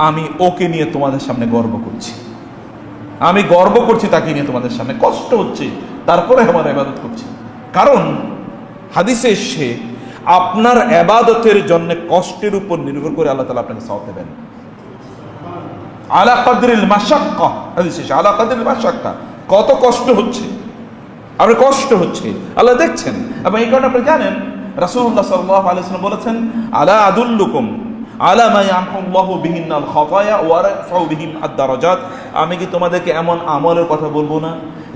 আমি ওকে নিয়ে তোমাদের সামনে গর্ব করছি, আমি গর্ব করছি তাকে নিয়ে তোমাদের সামনে, কষ্ট হচ্ছে তারপরে আমার ইবাদত করছি। কারণ হাদিসে এসে আপনার ইবাদতের জন্য কষ্টের উপর নির্ভর করে আল্লাহ তাআলা আপনাকে সওয়াব দেবেন। আলা কদরিল মাশাক্কা, হাদিসে এসে আলা কদরিল মাশাক্কা, কত কষ্ট হচ্ছে, আপনার কষ্ট হচ্ছে, আল্লাহ দেখছেন। এবং এই কারণে আপনি জানেন রাসূলুল্লাহ সাল্লাল্লাহু আলাইহি ওয়াসাল্লাম বলেছেন, আলা আদুল্লুকুম আলা মা ইয়ামহুল্লাহু বিহিন্নাল খাতায়া ওয়া রাফাউ বিহিম আদ-দারাজাত। আমি কি তোমাদেরকে এমন আমলের কথা বলবো না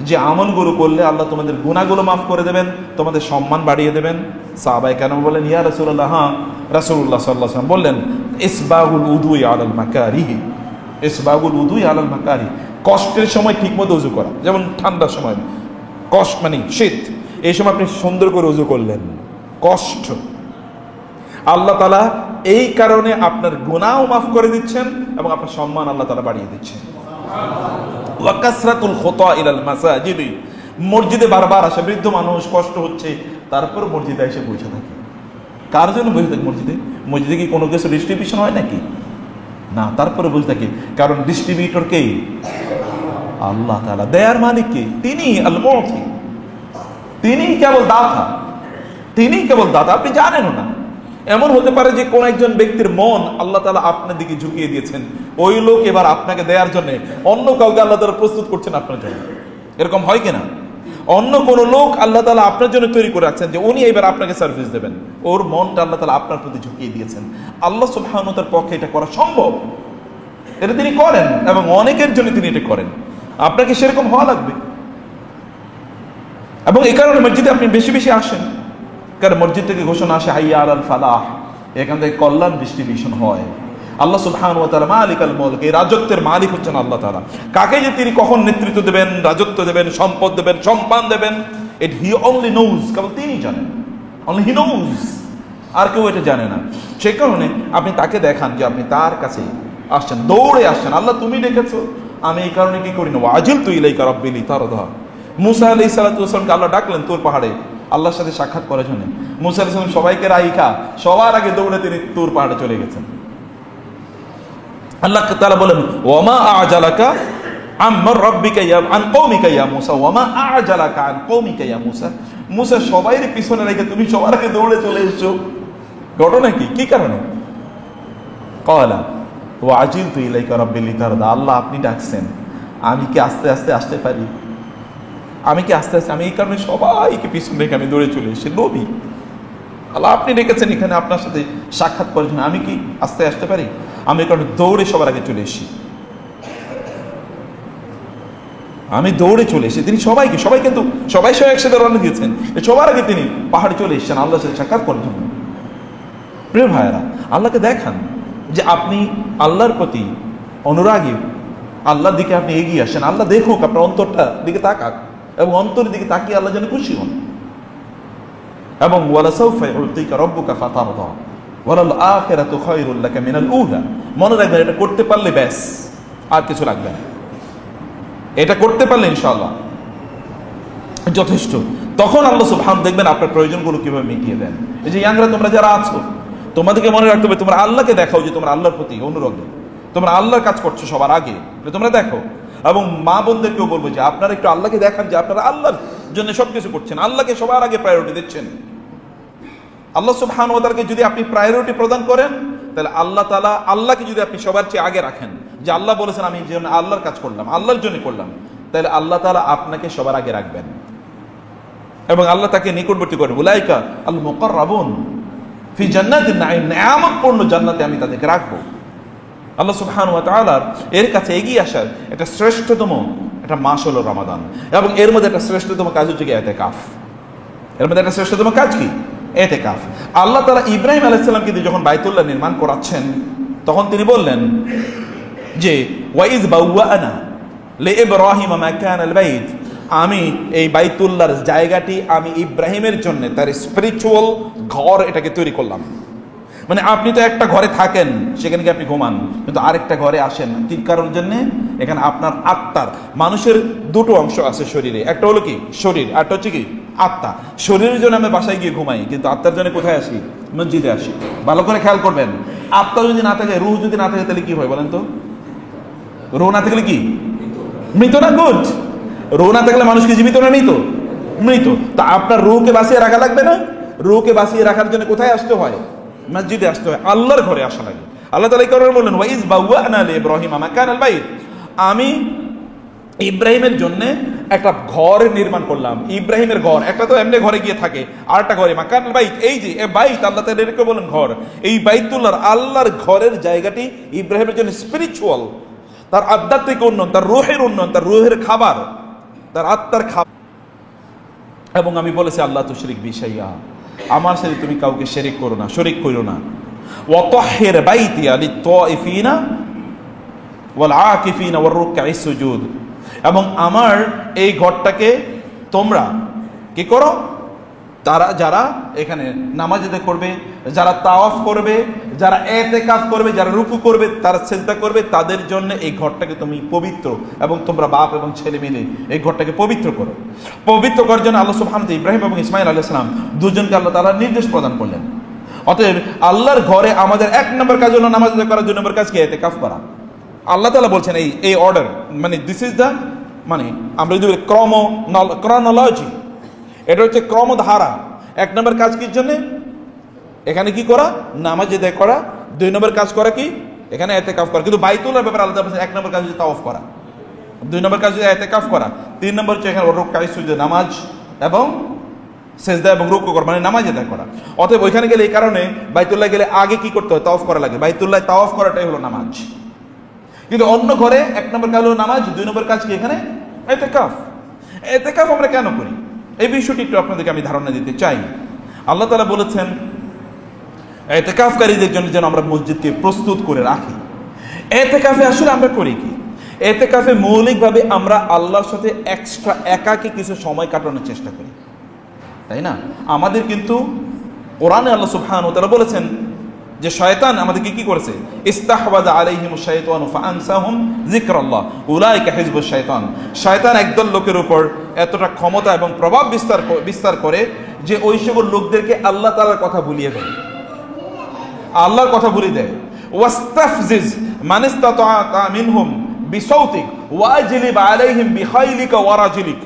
যে আমলগুলো করলে আল্লাহ তোমাদের গুনাহগুলো মাফ করে দেবেন, তোমাদের সম্মান বাড়িয়ে দেবেন? সাহাবায়ে কেরাম বলেন, ইয়া রাসূলুল্লাহ, হ্যাঁ। রাসূলুল্লাহ সাল্লাল্লাহু আলাইহি ওয়াসাল্লাম বললেন, ইসবাগুল উযুই আলাল মাকারিহ, ইসবাগুল উযুই আলাল মাকারিহ, কষ্টের সময় ঠিকমতো ওযু করা। যেমন ঠান্ডার সময় কষ্ট মানে শীত, এই সময় আপনি সুন্দর করে ওযু করলেন, কষ্ট, আল্লাহ তাআলা এই কারণে আপনার গুনাহও মাফ করে দিচ্ছেন এবং আপনার সম্মান আল্লাহ তাআলা বাড়িয়ে দিচ্ছেন। ওয়া কাসরাতুল খুতা ইলাল মাসাজিদ, মসজিদে বারবার আসে, বৃদ্ধ মানুষ, কষ্ট হচ্ছে, তারপর মসজিদে এসে বসে থাকে। কার জন্য বসে থাকে মসজিদে? মসজিদে কি কোনো কিছু ডিস্ট্রিবিউশন হয় নাকি? না, তারপরে বসে থাকে, কারণ ডিস্ট্রিবিউটর কে? আল্লাহ তাআলা। দেয়ার মালিক কে? তিনি আল মুতি, তিনি কেবল দাতা, তিনি কেবল দাতা, আপনি জানেন না। এমন হতে পারে যে কোন একজন ব্যক্তির মন আল্লাহ তাআলা আপনার দিকে ঝুঁকিয়ে দিয়েছেন, ওই লোক এবার আপনাকে দেওয়ার জন্য অন্য কাউকে আল্লাহ তাআলা প্রস্তুত করছেন আপনার জন্য। এরকম হয় কিনা? অন্য কোন লোক আল্লাহ তাআলা আপনার জন্য তৈরি করে রাখছেন যে উনি এবার আপনাকে সার্ভিস দেবেন, ওর মনটা আল্লাহ তাআলা আপনার প্রতি ঝুঁকিয়ে দিয়েছেন। আল্লাহ সুবহানাহু ওয়া তাআলার পক্ষে এটা করা সম্ভব, এটা তিনি করেন এবং অনেকের জন্য তিনি এটা করেন। আপনাকে সেরকম হওয়া লাগবে। এবং এই কারণে মসজিদে আপনি বেশি বেশি আসেন, কারণ মসজিদ থেকে ঘোষণা আসে হাইয়া আলাল ফালাহ, এখান থেকে কল্যাণ ডিস্ট্রিবিউশন হয়। আল্লাহ সুবহানাহু ওয়া তাআলা মালিকাল মুলক, এই রাজত্বের মালিক হচ্ছেন আল্লাহ তাআলা। কাকে যে তিনি কখন নেতৃত্ব দেবেন, রাজত্ব দেবেন, সম্পদ দেবেন, সম্মান দেবেন, ইট হি অনলি নোজ, কেবল তিনি জানেন, অনলি হি নোজ, আর কেউ এটা জানে না। সেই কারণে আপনি তাকে দেখান যে আপনি তার কাছে আসছেন, দৌড়ে আসছেন। আল্লাহ তুমি ডেকেছো, আমি এই কারণে কি করি না, আজিলতু ইলাইকা রাব্বি লিতারদা। মুসা আলাইহিস সালাতু ওয়াস সালামকে আল্লাহ ডাকলেন তুর পাহাড়ে আল্লাহর সাথে সাক্ষাৎ করার জন্য। মুসা আলাইহিস সালাম সবাইকে রাইখা সবার আগে দৌড়ে তিনি তুর পাহাড়ে চলে গেছেন। আল্লাহ তাআলা বলেন ওয়ামা আ'জালাকা আম্মার রাব্বিকা ইয়া আন কওমিকা ইয়া মুসা, ওয়ামা আ'জালাকা আন কওমিকা ইয়া মুসা। মুসা সবাইয়ের পিছনে রেখে তুমি সবার আগে দৌড়ে চলে এসেছো, ঘটনা কি? কি কারণে? ক্বালা ওয়া আজিলতু ইলাইকা রাব্বি লিতারদা। আল্লাহ আপনি ডাকছেন, আমি কি আস্তে আস্তে আসতে পারি? আমি কি আস্তে আস্তে, আমি এই কারণে সবাইকে পিছনে রেখে আমি দৌড়ে চলে এসেছি। নবী আল্লাহ আপনি ডেকেছেন এখানে আপনার সাথে সাক্ষাৎ করার জন্য, আমি কি আস্তে আসতে পারি? আমি এই কারণে দৌড়ে সবার আগে চলে এসেছি, আমি দৌড়ে চলে এসেছি। তিনি সবাইকে, সবাই কিন্তু সবাই একসাথে রওনা দিয়েছেন, সবার আগে তিনি পাহাড়ে চলে এসেছেন আল্লাহর সাথে সাক্ষাৎ করার জন্য। প্রিয় ভাইয়েরা, আল্লাহকে দেখান যে আপনি আল্লাহর প্রতি অনুরাগী, আল্লাহর দিকে আপনি এগিয়ে আসেন। আল্লাহ দেখুক, আপনার অন্তরটা দিকে তাকাক, এবং অন্তরের দিকে তাকিয়ে আল্লাহ যেন খুশি হন। এবং ওয়ালাসাউফা ইউতিকা রাব্বুকা ফাতারদা ওয়ালাল আখিরাতু খায়রুল লাকা মিনাল উলা। মনে রাখবেন, এটা করতে পারলে ব্যাস, আর কিছু লাগবে না। এটা করতে পারলে ইনশাআল্লাহ যথেষ্ট। তখন আল্লাহ সুবহানাহু দেখবেন আপনার প্রয়োজনগুলো কিভাবে মিটিয়ে দেন। এই যে ইয়াংরা তোমরা যারা আছো, তোমাদেরকে মনে রাখতে হবে তোমরা আল্লাহকে দেখাও যে তোমরা আল্লাহর প্রতি অনুরাগী, তোমরা আল্লাহর কাজ করছো সবার আগে, তোমরা দেখো। এবং মা বোনদেরকেও বলবো যে আপনারা একটু আল্লাহকে দেখান যে আপনারা আল্লাহর জন্য সবকিছু করছেন, আল্লাহকে সবার আগে প্রায়োরিটি দিচ্ছেন। আল্লাহ সুবহানাহু ওয়া তাআলাকে যদি আপনি প্রায়োরিটি প্রদান করেন, তাহলে আল্লাহ তাআলা, আল্লাহকে যদি আপনি সবার চেয়ে আগে রাখেন, যে আল্লাহ বলেছেন আমি যেন আল্লাহর কাজ করলাম, আল্লাহর জন্য করলাম, তাহলে আল্লাহ তাআলা আপনাকে সবার আগে রাখবেন এবং আল্লাহ তাকে নিকটবর্তী করবেন। উলাইকা আল মুকাররাবুন ফি জান্নাতিন নাঈম, নিয়ামতপূর্ণ জান্নাতে আমি তাদেরকে রাখবো। আল্লাহ সুবহানাহু ওয়া তাআলার এর কাছে এগিয়ে আসার একটা শ্রেষ্ঠতম একটা মাস হলো রমাদান, এবং এর মধ্যে একটা শ্রেষ্ঠতম কাজ হচ্ছে ইতিকাফ। এর মধ্যে একটা শ্রেষ্ঠতম কাজ কি? ইতিকাফ। আল্লাহ তাআলা ইব্রাহিম আলাইহিস সালামকে যখন বাইতুল্লাহ নির্মাণ করাচ্ছেন, তখন তিনি বললেন যে ওয়াইজ বাওয়ানা লিইব্রাহিম মাকানাল বাইত, আমি এই বাইতুল্লাহর জায়গাটি আমি ইব্রাহিমের জন্য তার স্পিরিচুয়াল ঘর এটাকে তৈরি করলাম। মানে আপনি তো একটা ঘরে থাকেন, সেখানে গিয়ে আপনি ঘুমান, কিন্তু আরেকটা ঘরে আসেন কি কারণের জন্য? এখানে আপনার আত্মার, মানুষের দুটো অংশ আছে শরীরে, একটা হলো কি শরীর, আরটা হচ্ছে কি আত্মা। শরীরের জন্য আমি বাসায় গিয়ে ঘুমাই, কিন্তু আত্মার জন্য কোথায় আসি? মসজিদে আসি। ভালো করে খেয়াল করবেন, আত্মা যদি না থাকে, রূহ যদি না থাকে, তাহলে কি হয় বলেন তো? রূহ না থাকলে কি? মৃত না? গুড। রূহ না থাকলে মানুষ কি জীবিত না মৃত? মৃত। তা আপনার রূহকে বাঁচিয়ে রাখা লাগবে না? রূহকে বাঁচিয়ে রাখার জন্য কোথায় আসতে হয়? মসজিদে আসতে হয়, আল্লাহর ঘরে আসা লাগে। আল্লাহ তাআলা এই কারণে বললেন ওয়াইজ বাওয়ানা লিইব্রাহিম মাকানাল বাইত, আমি ইব্রাহিমের জন্য একটা ঘর নির্মাণ করলাম। ইব্রাহিমের ঘর একটা তো এমনি ঘরে গিয়ে থাকে, আর একটা ঘরে মাকানাল বাইত, এই যে বাইত আল্লাহ তাআলা এটাকে বলেন ঘর। এই বাইতুল্লাহর আল্লাহর ঘরের জায়গাটি ইব্রাহিমের জন্য স্পিরিচুয়াল, তার আধ্যাত্মিক উন্নয়ন, তার রূহের উন্নয়ন, তার রূহের খাবার, তার আত্মার খাবার। এবং আমি বলেছি আল্লাহ তুশরিক বিশাইয়া, আমার সাথে তুমি কাউকে শিরিক করো না, শরীক করো না। ওয়া তাহহির বাইতিয়া লিত-তাইফিনা ওয়াল আকিফিনা ওয়ার রুকআইস সুজুদ, এবং আমার এই ঘরটাকে তোমরা কি করো? তারা যারা এখানে নামাজ আদায় করবে, যারা তাওয়াফ করবে, যারা ইতিকাফ করবে, যারা রুকু করবে, তারা সিজদা করবে, তাদের জন্য এই ঘরটাকে তুমি পবিত্র, এবং তোমরা বাপ এবং ছেলে মিলে এই ঘরটাকে পবিত্র করো। পবিত্র করার জন্য আল্লাহ সুবহানাহু ওয়া তাআলা ইব্রাহিম এবং ইসমাঈল আলাইহিস সালাম দুজনকে আল্লাহ তাআলা নির্দেশ প্রদান করলেন। অতএব আল্লাহর ঘরে আমাদের এক নম্বর কাজ হলো নামাজ আদায় করা, দুই নম্বর কাজ কি? ইতিকাফ করা। আল্লাহ তাআলা বলছেন এই অর্ডার, মানে দিস ইজ দ্য মানে আমরা যদি ক্রনোলজি, এটা হচ্ছে ক্রমধারা। 1 নম্বর কাজ কির জন্য? এখানে কি করা? নামাজ আদায় করা। 2 নম্বর কাজ করা কি? এখানে ইতিকাফ করা। কিন্তু বাইতুল্লাহর ব্যাপারে আলাদা। 1 নম্বর কাজ হচ্ছে তাওয়াফ করা, 2 নম্বর কাজ হচ্ছে ইতিকাফ করা, 3 নম্বর হচ্ছে এখানে রুকু সুজুদ, নামাজ এবং সেজদা এবং রুকু করা, মানে নামাজ আদায় করা। অতএব ওইখানে গেলে এই কারণে বাইতুল্লাহ গেলে আগে কি করতে হয়? তাওয়াফ করা লাগে। বাইতুল্লাহ তাওয়াফ করাটাই হলো নামাজ। কিন্তু অন্য ঘরে 1 নম্বর কাজ হলো নামাজ, 2 নম্বর কাজ কি এখানে? ইতিকাফ। ইতিকাফ আমরা কেন করি এই বিষয়টি একটু আপনাদেরকে আমি ধারণা দিতে চাই। আল্লাহ তাআলা বলেছেন ইতিকাফকারীদের জন্য যেন আমরা মসজিদকে প্রস্তুত করে রাখি। ইতিকাফে আসলে আমরা করি কি? ইতিকাফে মৌলিকভাবে আমরা আল্লাহর সাথে এক্সট্রা একাকী কিছু সময় কাটানোর চেষ্টা করি, তাই না? আমাদের কিন্তু কোরআনে আল্লাহ সুবহানাহু ওয়া তাআলা বলেছেন যে শয়তান আমাদেরকে কি করেছে? ইস্তাহওয়াযা আলাইহিমুশ শাইতানু ফাআনসাহুম যিকরাল্লাহ উলাইকা হিজবুশ শাইতান। শয়তান একদল লোকের উপর এতটা ক্ষমতা এবং প্রভাব বিস্তার করে যে ওই সকল লোকদেরকে আল্লাহ তাআলার কথা ভুলিয়ে দেয়, আল্লাহর কথা ভুলিয়ে দেয়। ওয়াস্তাফজিজ মান ইসতাতা মিনহুম বিসাউতিক ওয়াজলিব আলাইহিম বিখাইলিকা ওয়া রাজলিক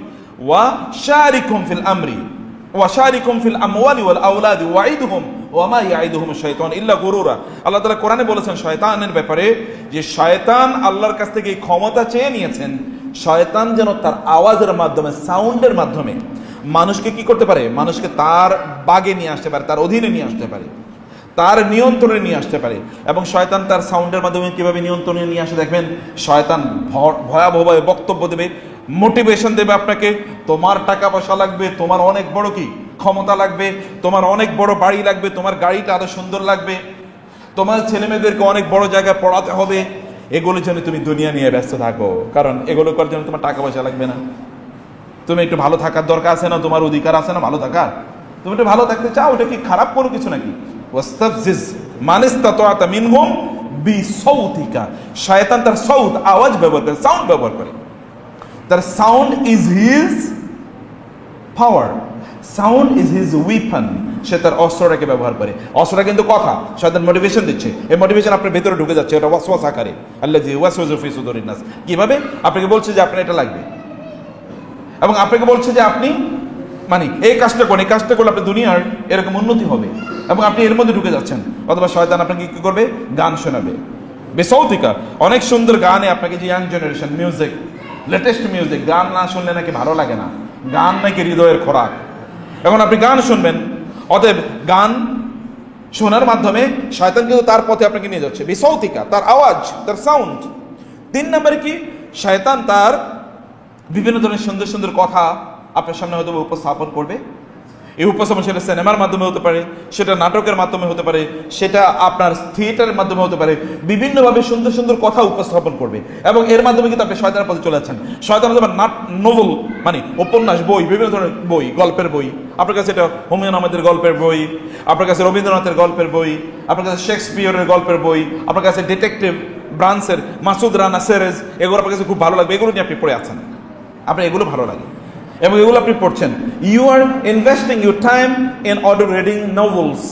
ওয়া শারিকহুম ফিল আমরি ওয়া শারিকহুম ফিল আমওয়ালি ওয়াল আওলাদি ওয়াইদহুম ওয়া মা ইয়াইদুহুম শাইতান ইল্লা গুরুরা। আল্লাহ তাআলা কোরআনে বলেছেন শয়তানের ব্যাপারে যে শয়তান আল্লাহর কাছ থেকে ক্ষমতা চেয়ে নিয়েছেন। শয়তান যেন তার আওয়াজের মাধ্যমে, সাউন্ডের মাধ্যমে মানুষকে কি করতে পারে? মানুষকে তার বাগে নিয়ে আসতে পারে, তার অধীনে নিয়ে আসতে পারে, তার নিয়ন্ত্রণে নিয়ে আসতে পারে। এবং শয়তান তার সাউন্ডের মাধ্যমে কিভাবে নিয়ন্ত্রণে নিয়ে আসে দেখবেন। শয়তান ভয়াবহভাবে বক্তব্য দেবে, মোটিভেশন দেবে আপনাকে। তোমার টাকা পয়সা লাগবে, তোমার অনেক বড় কি ক্ষমতা লাগবে, তোমার অনেক বড় বাড়ি লাগবে, তোমার গাড়িটা আরো সুন্দর লাগবে, তোমার ছেলে মেয়েদেরকে অনেক বড় জায়গায় পড়াতে হবে। এগুলোর জন্য তুমি দুনিয়া নিয়ে ব্যস্ত থাকো, কারণ এগুলো করার জন্য তোমার টাকা পয়সা লাগবে না। তুমি একটু ভালো থাকার দরকার আছে না? তোমার অধিকার আছে না ভালো থাকার? তুমি একটু ভালো থাকতে চাও, এটা কি খারাপ কোনো কিছু নাকি? ওয়াস্তাফজিজ মান ইসতাতা মিনহুম বিসাউতিকা। শয়তান তার সাউত, আওয়াজ ব্যবহার করে, সাউন্ড ব্যবহার করে। তার sound is his power, sound is his weapon. সে তার অস্ত্রটাকে ব্যবহার করে। অস্ত্রটা কিন্তু কথা। শয়তান মোটিভেশন দিচ্ছে, এই মোটিভেশন আপনার ভেতরে ঢুকে যাচ্ছে, এটা ওয়াসওয়াস আকারে। আল্লাযী ওয়াসওয়াসু ফি সুদুরিন নাস। কিভাবে? আপনাকে বলছে যে আপনার এটা লাগবে, এবং আপনাকে বলছে যে আপনি মানে এই কাজটা করেন, এই কাজটা করলে আপনার দুনিয়ার এরকম উন্নতি হবে, এবং আপনি এর মধ্যে ঢুকে যাচ্ছেন। অথবা শয়তান আপনাকে কি করবে? গান শোনাবে বেসাউতিকা। অনেক সুন্দর গানে আপনাকে যে young generation music, latest music, গান না শুনলে নাকি ভালো লাগে না, গান নাকি হৃদয়ের খোরাক। এখন আপনি গান শুনবেন। অতএব গান শোনার মাধ্যমে শয়তান কিন্তু তার পথে আপনাকে নিয়ে যাচ্ছে, বেসাউতিকা, তার আওয়াজ, তার সাউন্ড। 3 নম্বরে কি? শয়তান তার বিভিন্ন ধরনের সুন্দর সুন্দর কথা আপনার সামনে হয়তো উপস্থাপন করবে। এই উপস্থাপন সেটা সিনেমার মাধ্যমে হতে পারে, সেটা নাটকের মাধ্যমে হতে পারে, সেটা আপনার থিয়েটারের মাধ্যমে হতে পারে। বিভিন্নভাবে সুন্দর সুন্দর কথা উপস্থাপন করবে, এবং এর মাধ্যমে কিন্তু আপনি শয়তানের পথে চলে যাচ্ছেন। শয়তান হতে পারে নোভেল, মানে উপন্যাস, বই, বিভিন্ন ধরনের বই, গল্পের বই। আপনার কাছে এটা হুমায়ুন আহমেদের গল্পের বই, আপনার কাছে রবীন্দ্রনাথের গল্পের বই, আপনার কাছে শেক্সপিয়রের গল্পের বই, আপনার কাছে ডিটেকটিভ ব্রান্সের মাসুদ রানা সিরিজ, এগুলো আপনার কাছে খুব ভালো লাগবে। এগুলো নিয়ে আপনি পড়ে আছেন, আপনার এগুলো ভালো লাগে এবং এগুলো আপনি পড়ছেন। You are investing your time in order reading novels.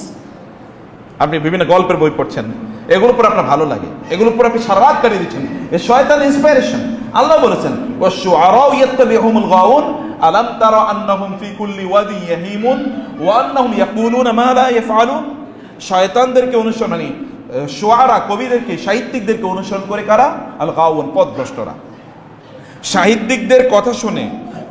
আপনি বিভিন্ন গল্পের বই পড়ছেন, এগুলোর উপর আপনার ভালো লাগে, এগুলোর উপর আপনি সারা রাত কাটিয়ে দিচ্ছেন। এই শয়তান ইন্সপিরেশন। আল্লাহ বলেছেন ওয়াশুআরাউ ইয়াত্তাবিউহুমুল গাউন আলাম তারা আন্নাহুম ফি কুল্লি ওয়াদি ইয়াহিমুন ওয়া আন্নাহুম ইয়াকুলুনা মা লা ইয়াফআলুন। শয়তানদেরকে অনুসরণ, মানে শুআরা, কবিদেরকে, সাহিত্যিকদেরকে অনুসরণ করে কারা? আল গাউন, পথভ্রষ্টরা। সাহিত্যিকদের কথা শুনে,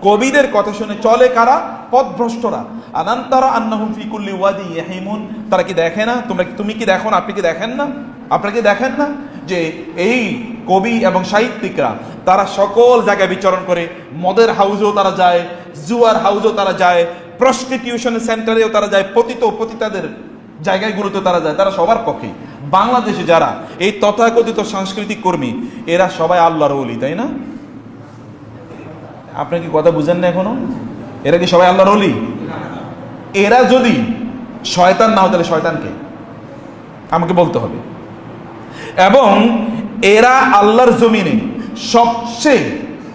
কবিদের কথা শুনে চলে কারা? পথভ্রষ্টরা। আনান্তারা আন্নাহুম ফি কুল্লি ওয়াদি ইয়াহিমুন। তারা কি দেখে না? তুমি কি দেখো না? আপনি কি দেখেন না? আপনারা কি দেখেন না যে এই কবি এবং সাহিত্যিকরা তারা সকল জায়গায় বিচরণ করে? মদের হাউসেও তারা যায়, জুয়ার হাউসেও তারা যায়, প্রস্টিটিউশন সেন্টারেও তারা যায়, পতিতাদের জায়গাগুলোতে তারা যায়। তারা সবার পক্ষে। বাংলাদেশে যারা এই তথাকথিত সাংস্কৃতিক কর্মী, এরা সবাই আল্লাহর ওলি, তাই না? আপনি কি কথা বুঝেন না এখনো? এরা কি সবাই আল্লাহর ওলি? এরা যদি শয়তান না হয় তাহলে শয়তানকে আমাকে বলতে হবে। এবং এরা আল্লাহর জমিনে সবচেয়ে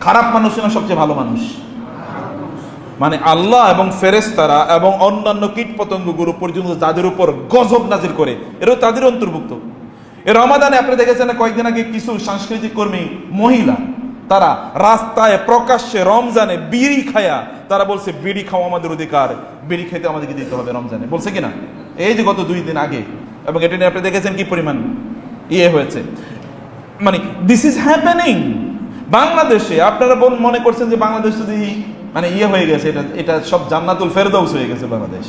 খারাপ মানুষ না সবচেয়ে ভালো মানুষ? মানে আল্লাহ এবং ফেরেশতারা এবং অন্যান্য কীট পতঙ্গগুলো পর্যন্ত যাদের উপর গজব নাজিল করে, এরাও তাদের অন্তর্ভুক্ত। এ রমাদানে আপনি দেখেছেন কয়েকদিন আগে কিছু সাংস্কৃতিক কর্মী মহিলা তারা রাস্তায় প্রকাশ্যে রমজানে বিড়ি খায়া তারা বলছে বিড়ি খাওয়া আমাদের অধিকার, বিড়ি খেতে আমাদেরকে দিতে হবে রমজানে, বলছে কিনা? এই যে গত 2 দিন আগে, এবং এটা নিয়ে আপনি দেখেছেন কি পরিমাণ হয়েছে। মানে দিস ইজ হ্যাপেনিং বাংলাদেশে। আপনারা মনে করছেন যে বাংলাদেশ যদি মানে হয়ে গেছে, এটা সব জান্নাতুল ফেরদাউস হয়ে গেছে বাংলাদেশ,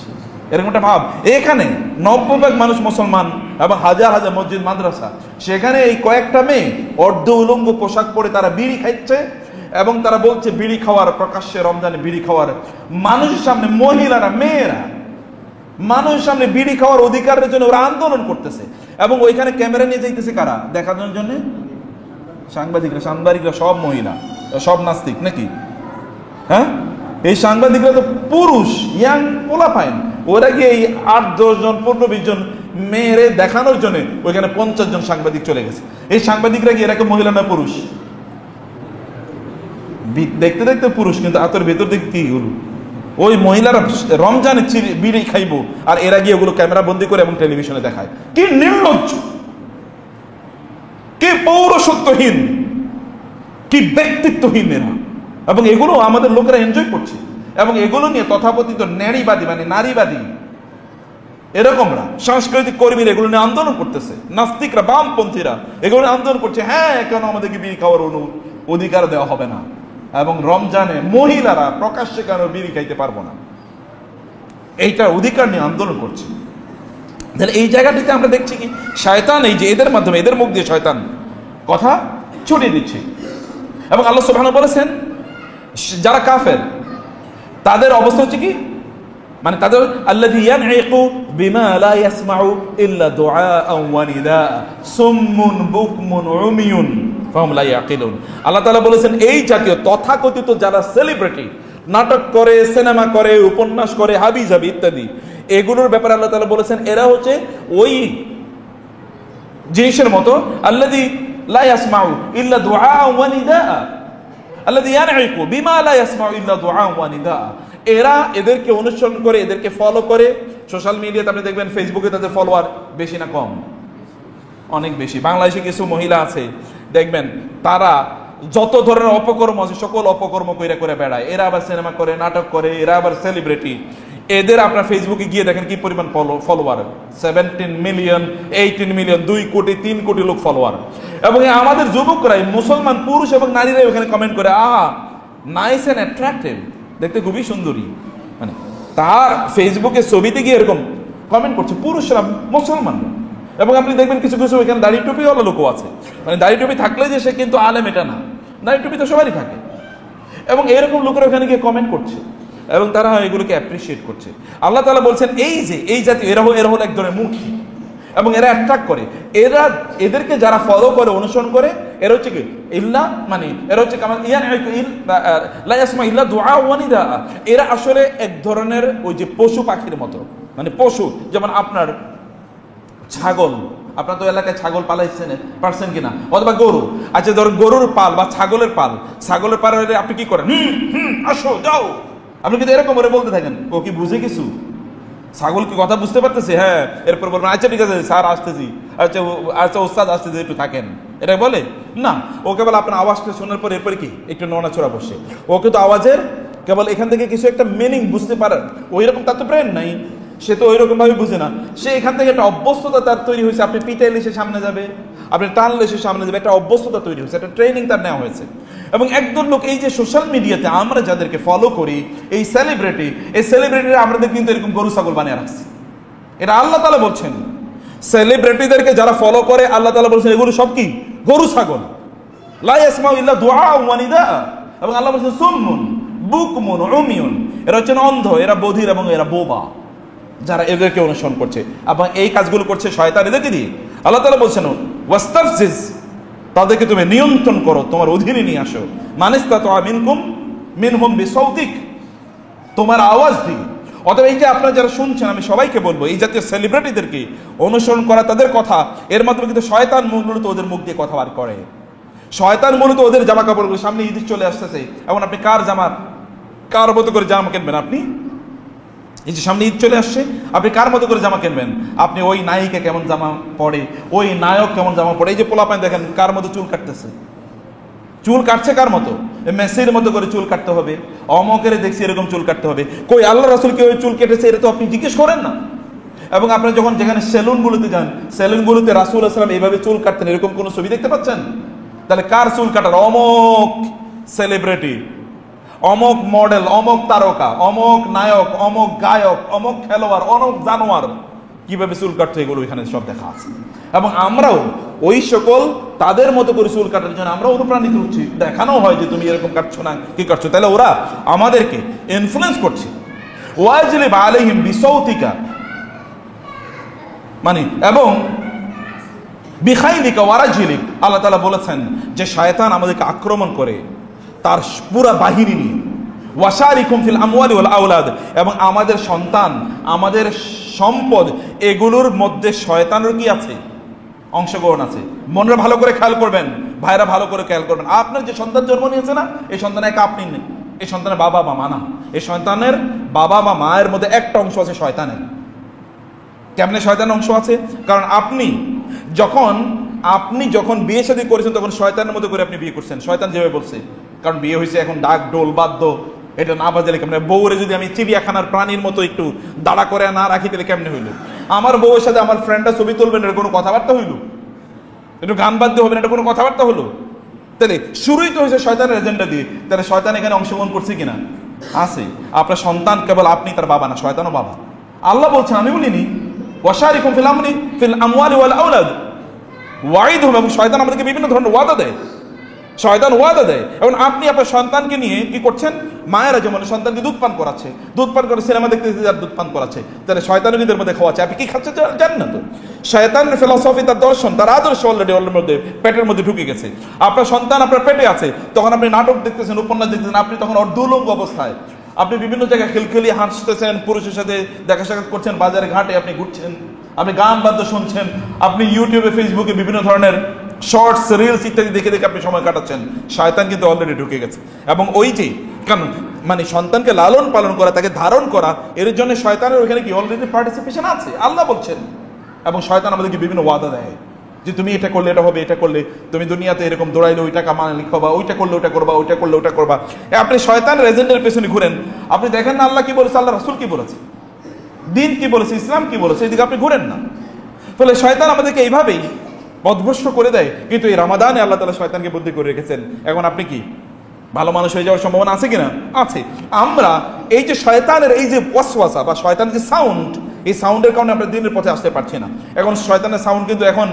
এরকম একটা ভাব। এখানে 90% মানুষ মুসলমান এবং হাজার হাজার মসজিদ মাদ্রাসা, সেখানে এই কয়েকটা মেয়ে অর্ধ উলঙ্গ পোশাক পরে তারা বিড়ি খাচ্ছে এবং তারা বলছে বিড়ি খাওয়ার, প্রকাশ্যে রমজানে বিড়ি খাওয়ার, মানুষের সামনে মহিলারা, মেয়েরা মানুষের সামনে বিড়ি খাওয়ার অধিকারের জন্য ওরা আন্দোলন করতেছে। এবং ওইখানে ক্যামেরা নিয়ে যাইতেছে কারা দেখানোর জন্য? সাংবাদিকরা সব মহিলা, সব নাস্তিক নাকি? হ্যাঁ, এই সাংবাদিকরা তো পুরুষ, ইয়াং পোলাপাইন, ওরা গিয়ে এই 8-10 জন 15-20 জন মেয়েরে দেখানোর জন্য ওইখানে 50 জন সাংবাদিক চলে গেছে। এই সাংবাদিকরা গিয়ে এরাকে মহিলা না পুরুষ? দেখতে দেখতে পুরুষ, কিন্তু আতর ভেতর দেখতে কি হলো? ওই মহিলারা রমজানে বিড়ি খাইবো আর এরা গিয়ে ওগুলো ক্যামেরা বন্দি করে এবং টেলিভিশনে দেখায়। কি নির্লজ্জ, কি পৌরসত্বহীন, কি ব্যক্তিত্বহীন এরা। এবং এগুলো আমাদের লোকেরা এনজয় করছে, এবং এগুলো নিয়ে তথাকথিত নারীবাদী মানে নারীবাদী এরকমরা, সাংস্কৃতিক কর্মীরা এগুলো নিয়ে আন্দোলন করতেছে। নাস্তিকরা, বামপন্থীরা এগুলো নিয়ে আন্দোলন করছে, হ্যাঁ কেন আমাদেরকে বিড়ি খাওয়ার অধিকার দেওয়া হবে না, এবং রমজানে মহিলারা প্রকাশ্যে কেন বিড়ি খাইতে পারবো না, এইটার অধিকার নিয়ে আন্দোলন করছে। তাহলে এই জায়গাটিতে আমরা দেখছি কি শয়তান এই যে এদের মাধ্যমে, এদের মুখ দিয়ে শয়তান কথা ছড়িয়ে দিচ্ছে। এবং আল্লাহ সুবহানাহু বলেছেন যারা কাফের তাদের অবস্থা হচ্ছে কি, মানে তাদের আল্লাযী ইয়ানঈকু বিমা লা ইয়াসমাউ ইল্লা দুআআন ওয়া নিদা সুম্মুন বুকমুন উমিয়ুন ফাহুম লা ইয়াকিলুন। আল্লাহ তাআলা বলেছেন এই জাতীয় তথাকথিত যারা সেলিব্রিটি, নাটক করে, সিনেমা করে, উপন্যাস করে, হাবিজাবি ইত্যাদি, এগুলোর ব্যাপারে আল্লাহ তাআলা বলেছেন এরা হচ্ছে ওই জিনিসের মতো আল্লাযী লা ইয়াসমাউ ইল্লা দুআআন ওয়া নিদা, আল্লাযী ইয়ানঈকু বিমা লা ইয়াসমাউ ইল্লা দুআআন ওয়া নিদা। এরা এদেরকে অনুসরণ করে, এদেরকে ফলো করে। সোশ্যাল মিডিয়াতে আপনি দেখবেন ফেসবুকে তাদের ফলোয়ার বেশি না কম? অনেক বেশি। বাংলাদেশে কিছু মহিলা আছে দেখবেন তারা যত ধরনের অপকর্ম আছে সকল অপকর্ম কইরা করে বেড়ায়। এরা আবার সিনেমা করে, নাটক করে, এরা আবার সেলিব্রিটি। এদের আপনার ফেসবুকে গিয়ে দেখেন কি পরিমাণ ফলোয়ার, 17 মিলিয়ন, 18 মিলিয়ন, 2 কোটি 3 কোটি লোক ফলোয়ার। এবং আমাদের যুবকরাই, মুসলমান পুরুষ এবং নারীরাই ওখানে কমেন্ট করে, আহা নাইস এন্ড অ্যাট্রাক্টিভ, দেখতে খুবই সুন্দরী। মানে তার ফেসবুকে ছবিতে গিয়ে এরকম কমেন্ট করছে পুরুষরা, মুসলমানরা। এবং আপনি দেখবেন কিছু কিছু এখানে দাড়ি টুপি হলো লোকও আছে, মানে দাড়ি টুপি থাকলে যে সে কিন্তু আলেম এটা না, দাড়ি টুপি তো সবারই থাকে। এবং এরকম লোকেরা ওখানে গিয়ে কমেন্ট করছে এবং তারা এগুলোকে অ্যাপ্রিসিয়েট করছে। আল্লাহ তাআলা বলছেন এই যে এই জাতীয় এরা হলো এক ধরনের মূর্তি, এবং এরা অ্যাট্রাক্ট করে। এরা এদেরকে যারা ফলো করে, অনুসরণ করে, এরা হচ্ছে কি ইল্লা, মানে এরা হচ্ছে লা ইয়াসমা ইল্লা দুআ ওয়া নিদা। এরা আসলে এক ধরনের ওই যে পশু পাখির মতো, মানে পশু, যেমন আপনার ছাগল, আপনার তো এলাকায় ছাগল পারছেন কিনা, অথবা গরু। আচ্ছা ধরুন গরুর পাল বা ছাগলের পাল হলে আপনি কি করেন? আসো যাও, আপনি কিন্তু এরকম করে বলতে থাকেন। ও কি বুঝে কিছু? ছাগল কি কথা বুঝতে পারতেছে? হ্যাঁ। এরপর বলবেন আচ্ছা ঠিক আছে স্যার আসতেছি, আচ্ছা ওস্তাদ আসতেছি, একটু থাকেন, এটা বলে না। ও কেবল আপনার আওয়াজটা শোনার পর এরপরে কি একটু নড়াচড়া বসে। ও কিন্তু আওয়াজের কেবল এখান থেকে কিছু একটা মিনিং বুঝতে পারে, ওই রকম তার তো ব্রেন নাই, সে তো ওই রকম ভাবে বুঝে না। সে এখান থেকে একটা অভ্যস্ততা তার তৈরি হয়েছে। আপনি পিটাইলে সে সামনে যাবে, আপনি টানলে সে সামনে যাবে, একটা অভ্যস্ততা তৈরি হয়েছে, একটা ট্রেনিং তার নেওয়া হয়েছে। এবং একজন লোক এই যে সোশ্যাল মিডিয়াতে আমরা যাদেরকে ফলো করি, এই সেলিব্রিটিরা আমাদের কিন্তু এরকম গরু ছাগল বানিয়ে রাখছে। এটা আল্লাহ তাআলা বলছেন, সেলিব্রিটিদেরকে যারা ফলো করে আল্লাহ তাআলা বলছেন এগুলো সব কি গরু ছাগল। লা ইয়াসমাউ ইল্লা দুআ ওয়া নিদা। এবং আল্লাহ বলছেন সুম্মুন বুকমুন উমিয়ুন, এরা হচ্ছেন অন্ধ, এরা বধির এবং এরা বোবা, যারা এদেরকে অনুসরণ করছে। এবং এই কাজগুলো করছে শয়তান এদেরকে দিয়ে। আল্লাহ তাআলা বলছেন ওয়াস্তাফজিজ, তাদেরকে তুমি নিয়ন্ত্রণ করো, তোমার অধীনে নিয়ে আসো। মানিস্তাতা মিনহুম বিসাউতিক, তোমার আওয়াজ দিয়ে। অতএব এই যে আপনারা যারা শুনছেন, আমি সবাইকে বলবো এই জাতীয় সেলিব্রিটিদেরকে অনুসরণ করা, তাদের কথা, এর মাধ্যমে কিন্তু শয়তান মূলত ওদের মুখ দিয়ে কথা বার করে। শয়তান মূলত ওদের জামা কাপড়গুলো, সামনে ঈদ চলে আসতেছে, এখন আপনি কার মতো করে জামা কিনবেন? আপনি এই যে সামনে ঈদ চলে আসছে, আপনি কার মতো করে জামা কিনবেন? আপনি ওই নায়িকা কেমন জামা পরে, ওই নায়ক কেমন জামা পরে। এই যে পোলাপান দেখেন কার মতো চুল কাটতেছে, চুল কাটছে কার মতো? মেসির মতো করে চুল কাটতে হবে, অমকের দেখছি এরকম চুল কাটতে হবে। কই আল্লাহ রাসূল কি ওই চুল কেটেছে? এটা তো আপনি জিজ্ঞেস করেন না। এবং আপনারা যখন যেখানে সেলুনগুলোতে যান, সেলুনগুলোতে রাসূল সাল্লাল্লাহু আলাইহি ওয়াসাল্লাম এইভাবে চুল কাটতেন, এরকম কোনো ছবি দেখতে পাচ্ছেন? তাহলে কার চুল কাটার? অমক সেলিব্রিটি, অমক মডেল, অমক তারকা, অমক নায়ক, অমক গায়ক, অমক খেলোয়াড়, অমক জানোয়ার কিভাবে চুল কাটছে এগুলো এখানে সব দেখা আছে। এবং আমরাও ওই সকল তাদের মতো করে চুল কাটার জন্য আমরা অনুপ্রাণিত হচ্ছি, দেখানো হয় যে তুমি এরকম কাটছো না, কি কাটছো। তাহলে ওরা আমাদেরকে ইনফ্লুয়েন্স করছে। ওয়াজলিব আলাইহিম বিসাউতিকা, মানে এবং বিখাইলিকা ওয়ারাজিলিক, আল্লাহ তাআলা বলেছেন যে শয়তান আমাদেরকে আক্রমণ করে তার পুরা বাহিনী নিয়ে। ওয়াশারিকুম ফিল আমওয়ালি ওয়াল আওলাদ, এবং আমাদের সন্তান, আমাদের সম্পদ, এগুলোর মধ্যে শয়তানের কি আছে? অংশগ্রহণ আছে। মনরা ভালো করে খেয়াল করবেন, ভাইরা ভালো করে খেয়াল করবেন। আপনার যে সন্তান জন্ম নিয়েছে না, এই সন্তান একা আপনি নেই, এই সন্তানের বাবা বা মা না, এই সন্তানের বাবা বা মায়ের মধ্যে একটা অংশ আছে শয়তানের। কেমনে শয়তানের অংশ আছে? কারণ আপনি যখন বিয়ে শাদী করেছেন তখন শয়তানের মতো করে আপনি বিয়ে করছেন, শয়তান যেভাবে বলছে। কারণ বিয়ে হয়েছে এখন ডাক ডোল বাদ্য, এটা না বাজালে কেমনে? বউরে যদি আমি চিড়িয়াখানার প্রাণীর মতো একটু দাঁড়া করে না রাখি তাহলে কেমনে হইলো? আমার বউয়ের সাথে আমার ফ্রেন্ডটা ছবি তুলবেন, এটা কোনো কথাবার্তা হইলো? একটু গান বাদ্য হবে না, এটা কোনো কথাবার্তা হলো? তাহলে শুরুই তো হয়েছে শয়তানের এজেন্ডা দিয়ে। তাহলে শয়তান এখানে অংশগ্রহণ করছে কিনা? আছে। আপনার সন্তান কেবল আপনি তার বাবা না, শয়তানও বাবা। আল্লাহ বলছেন, আমি বলিনি, ওয়াশারিকুম ফিল আমওয়ালি ওয়াল আওলাদ ওয়াইদহুম, এবং শয়তান আমাদেরকে বিভিন্ন ধরনের ওয়াদা দেয়, শয়তান ওয়াদা দেয়। এবং আপনি আপনার সন্তানকে নিয়ে কি করছেন? মায়েরা যেমন সন্তানকে দুধ পান করাচ্ছে, দুধ পান করে সিনেমা দেখতে যার দুধ পান করাচ্ছে, তাহলে শয়তানের নিজের মধ্যে খাওয়াচ্ছে। আপনি কি খাচ্ছে জানেন না তো? শয়তানের ফিলসফি, তার দর্শন, তার আদর্শ অলরেডি ওর মধ্যে পেটের মধ্যে ঢুকে গেছে। আপনার সন্তান আপনার পেটে আছে, তখন আপনি নাটক দেখতেছেন, উপন্যাস দেখতেছেন, আপনি তখন অর্ধুলঙ্গ অবস্থায়, আপনি বিভিন্ন জায়গায় খিলখিলি হাসতেছেন, পুরুষের সাথে দেখা সাক্ষাৎ করছেন, বাজারে ঘাটে আপনি ঘুরছেন, আপনি গান বাদ্য শুনছেন, আপনি ইউটিউবে ফেসবুকে বিভিন্ন ধরনের শর্টস রিলস ইত্যাদি দেখে দেখে আপনি সময় কাটাচ্ছেন। শয়তান কিন্তু অলরেডি ঢুকে গেছে। এবং ওই যে কারণ মানে সন্তানকে লালন পালন করা, তাকে ধারণ করা, এর জন্য শয়তানের ওখানে কি অলরেডি পার্টিসিপেশন আছে, আল্লাহ বলছেন। এবং শয়তান আমাদেরকে বিভিন্ন ওয়াদা দেয় যে তুমি এটা করলে এটা হবে, এটা করলে তুমি দুনিয়াতে এরকম দৌড়াইলে ওই টাকা মালিক হবা, ওইটা করলে ওটা করবা, ওইটা করলে ওটা করবা। আপনি শয়তানের এজেন্ডার পেছনে ঘুরেন, আপনি দেখেন না আল্লাহ কি বলেছে, আল্লাহ রাসূল কি বলেছে, দিন কি বলেছে, ইসলাম কি বলেছে, এদিকে আপনি ঘুরেন না। ফলে শয়তান আমাদেরকে এইভাবেই পথভ্রষ্ট করে দেয়। কিন্তু এই রমাদানে আল্লাহ তাআলা শয়তানকে বুদ্ধি করে রেখেছেন। এখন আপনি কি ভালো মানুষ হয়ে যাওয়ার সম্ভাবনা আছে কিনা? আছে। আমরা এই যে শয়তানের এই যে ওয়াসওয়াসা বা শয়তানের যে সাউন্ড, এই সাউন্ডের কারণে আমরা দিনের পথে আসতে পারছি না। এখন শয়তানের সাউন্ড কিন্তু এখন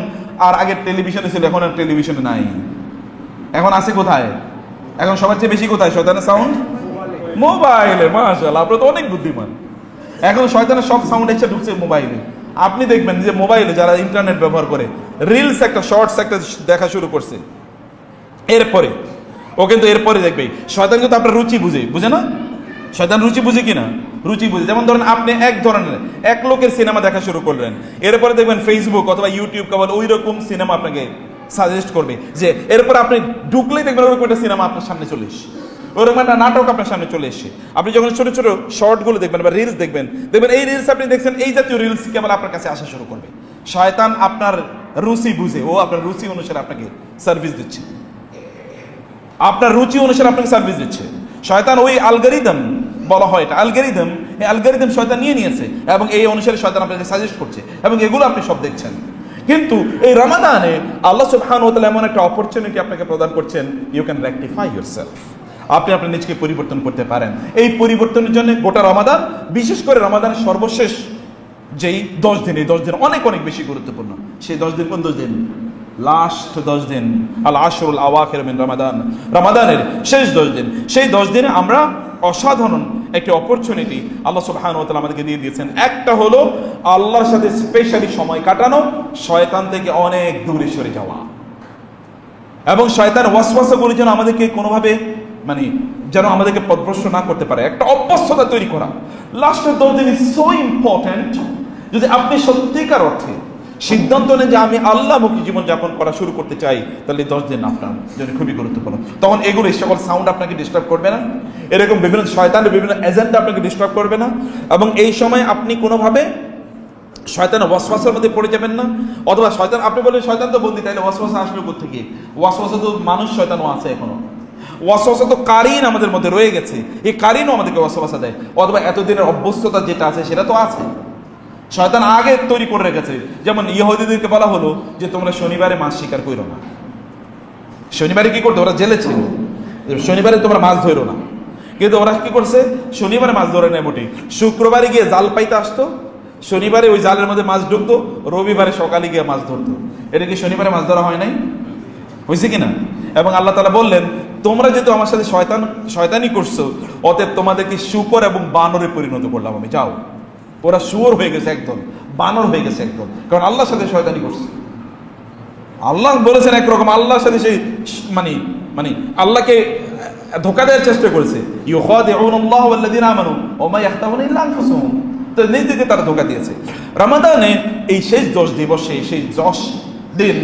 আর আগে টেলিভিশনে ছিল, এখন আর টেলিভিশনে নাই। এখন আছে কোথায়? এখন সবার চেয়ে বেশি কোথায় শয়তানের সাউন্ড? মোবাইলে। মাশাআল্লাহ, আপনারা তো অনেক বুদ্ধিমান। এখন শয়তানের সব সাউন্ড এসে ঢুকছে মোবাইলে। আপনি দেখবেন যে মোবাইলে যারা ইন্টারনেট ব্যবহার করে রিলস একটা শর্টস একটা দেখা শুরু করছে, এরপরে ও কিন্তু এরপরে দেখবে শয়তান কিন্তু আপনার রুচি বুঝে না? শয়তান রুচি বুঝে কিনা? রুচি বুঝে। যেমন ধরেন আপনি এক লোকের সিনেমা দেখা শুরু করলেন, এরপরে দেখবেন ফেসবুক অথবা ইউটিউব কেবল ওই রকম সিনেমা আপনাকে সাজেস্ট করবে, যে এরপর আপনি ঢুকলেই দেখবেন ওরকম একটা সিনেমা আপনার সামনে চলে এসছে, ওরকম একটা নাটক আপনার সামনে চলে এসছে। আপনি যখন ছোট ছোট শর্টগুলো দেখবেন বা রিলস দেখবেন এই রিলস আপনি দেখছেন, এই জাতীয় রিলস কেবল আপনার কাছে আসা শুরু করবে। শয়তান আপনার রুচি বুঝে, ও আপনার রুচি অনুসারে আপনাকে সার্ভিস দিচ্ছে, আপনার রুচি অনুসারে আপনাকে সার্ভিস দিচ্ছে। শয়তান ওই অ্যালগরিদম বলা হয়, এটা অ্যালগরিদম, এই অ্যালগরিদম শয়তান নিয়ে নিয়েছে এবং এই অনুসারে শয়তান আপনাকে সাজেস্ট করছে এবং এগুলো আপনি সব দেখছেন। কিন্তু এই রমাদানে আল্লাহ সুবহানাহু ওয়া তাআলা এমন একটা অপরচুনিটি আপনাকে প্রদান করছেন, ইউ ক্যান রেকটিফাই ইয়োরসেলফ। আপনি আপনার নিজকে পরিবর্তন করতে পারেন। এই পরিবর্তনের জন্য গোটা রমাদান, বিশেষ করে রমাদানের সর্বশেষ যেই 10 দিন, এই 10 দিন অনেক অনেক বেশি গুরুত্বপূর্ণ। সেই 10 দিন কোন 10 দিন? লাস্ট 10 দিন, আল আশরুল আওয়াখির মিন রমাদান, রমাদানের শেষ 10 দিন। সেই 10 দিনে আমরা অসাধারণ একটি অপরচুনিটি আল্লাহ সুবহানাহু ওয়া তাআলা আমাদেরকে দিয়ে দিয়েছেন। একটা হলো আল্লাহর সাথে স্পেশালি সময় কাটানো, শয়তান থেকে অনেক দূরে সরে যাওয়া এবং শয়তান ওয়াসওয়াসাগুলো যেন আমাদেরকে কোনোভাবে যেন আমাদেরকে পথভ্রষ্ট না করতে পারে, একটা অভ্যস্ততা তৈরি করা। লাস্টের 10 দিন ইজ সো ইম্পর্টেন্ট। যদি আপনি সত্যিকার অর্থে সিদ্ধান্ত নেন যে আমি আল্লাহমুখী জীবনযাপন করা শুরু করতে চাই, তাহলে 10 দিন আপনার জন্য খুবই গুরুত্বপূর্ণ। তখন এগুলো সকল সাউন্ড আপনাকে ডিস্টার্ব করবে না, এরকম বিভিন্ন শয়তানের বিভিন্ন এজেন্ডা আপনাকে ডিস্টার্ব করবে না এবং এই সময় আপনি কোনোভাবে শয়তান ওয়াসওয়াসার মধ্যে পড়ে যাবেন না। অথবা শয়তান, আপনি বলেন শয়তান তো বন্দী, তাইলে ওয়াসওয়াসা আসলো কোত্থেকে? ওয়াসওয়াসা তো মানুষ, শয়তানও আছে এখনো। ওয়াসওয়াসা তো কারিন আমাদের মধ্যে রয়ে গেছে, এই কারিনও আমাদেরকে ওয়াসওয়াসা দেয়। অথবা এতদিনের অভ্যস্ততা যেটা আছে সেটা তো আছে, শয়তান আগে তৈরি করে রেখেছে। যেমন ইহুদিদেরকে বলা হলো যে তোমরা শনিবারে মাছ শিকার করো না। শনিবারে কি করতো? ওরা জেলে ছিল, শনিবারে তোমরা মাছ ধরো না। কিন্তু ওরা কি করছে? শনিবারে মাছ ধরে নেয় মোটেই, শুক্রবারে গিয়ে জাল পাইতে আসতো, শনিবারে ওই জালের মধ্যে মাছ ঢুকতো, রবিবারে সকালে গিয়ে মাছ ধরতো। এটা কি শনিবারে মাছ ধরা হয় নাই? হয়েছে কিনা? এবং আল্লাহ তাআলা বললেন, তোমরা যেহেতু আমার সাথে শয়তানি করছো, অতএব তোমাদেরকে শূকর এবং বানরে পরিণত করলাম আমি। যাও, ওরা শুয়োর হয়ে গেছে একদল, বানর হয়ে গেছে একদল, কারণ আল্লাহর সাথে শয়তানি করছে। আল্লাহ বলেছেন একরকম, আল্লাহর সাথে সেই মানে আল্লাহকে ধোকা দেওয়ার চেষ্টা করেছে। ইউখাদিউনাল্লাহ ওয়াল্লাযীনা আমানু ওয়া মা ইয়াখতাউনা ইল্লা আনফুসাহুম, তো নিজেকে তারা ধোকা দিয়েছে। রমাদানে এই শেষ 10 দিবসে, সেই 10 দিন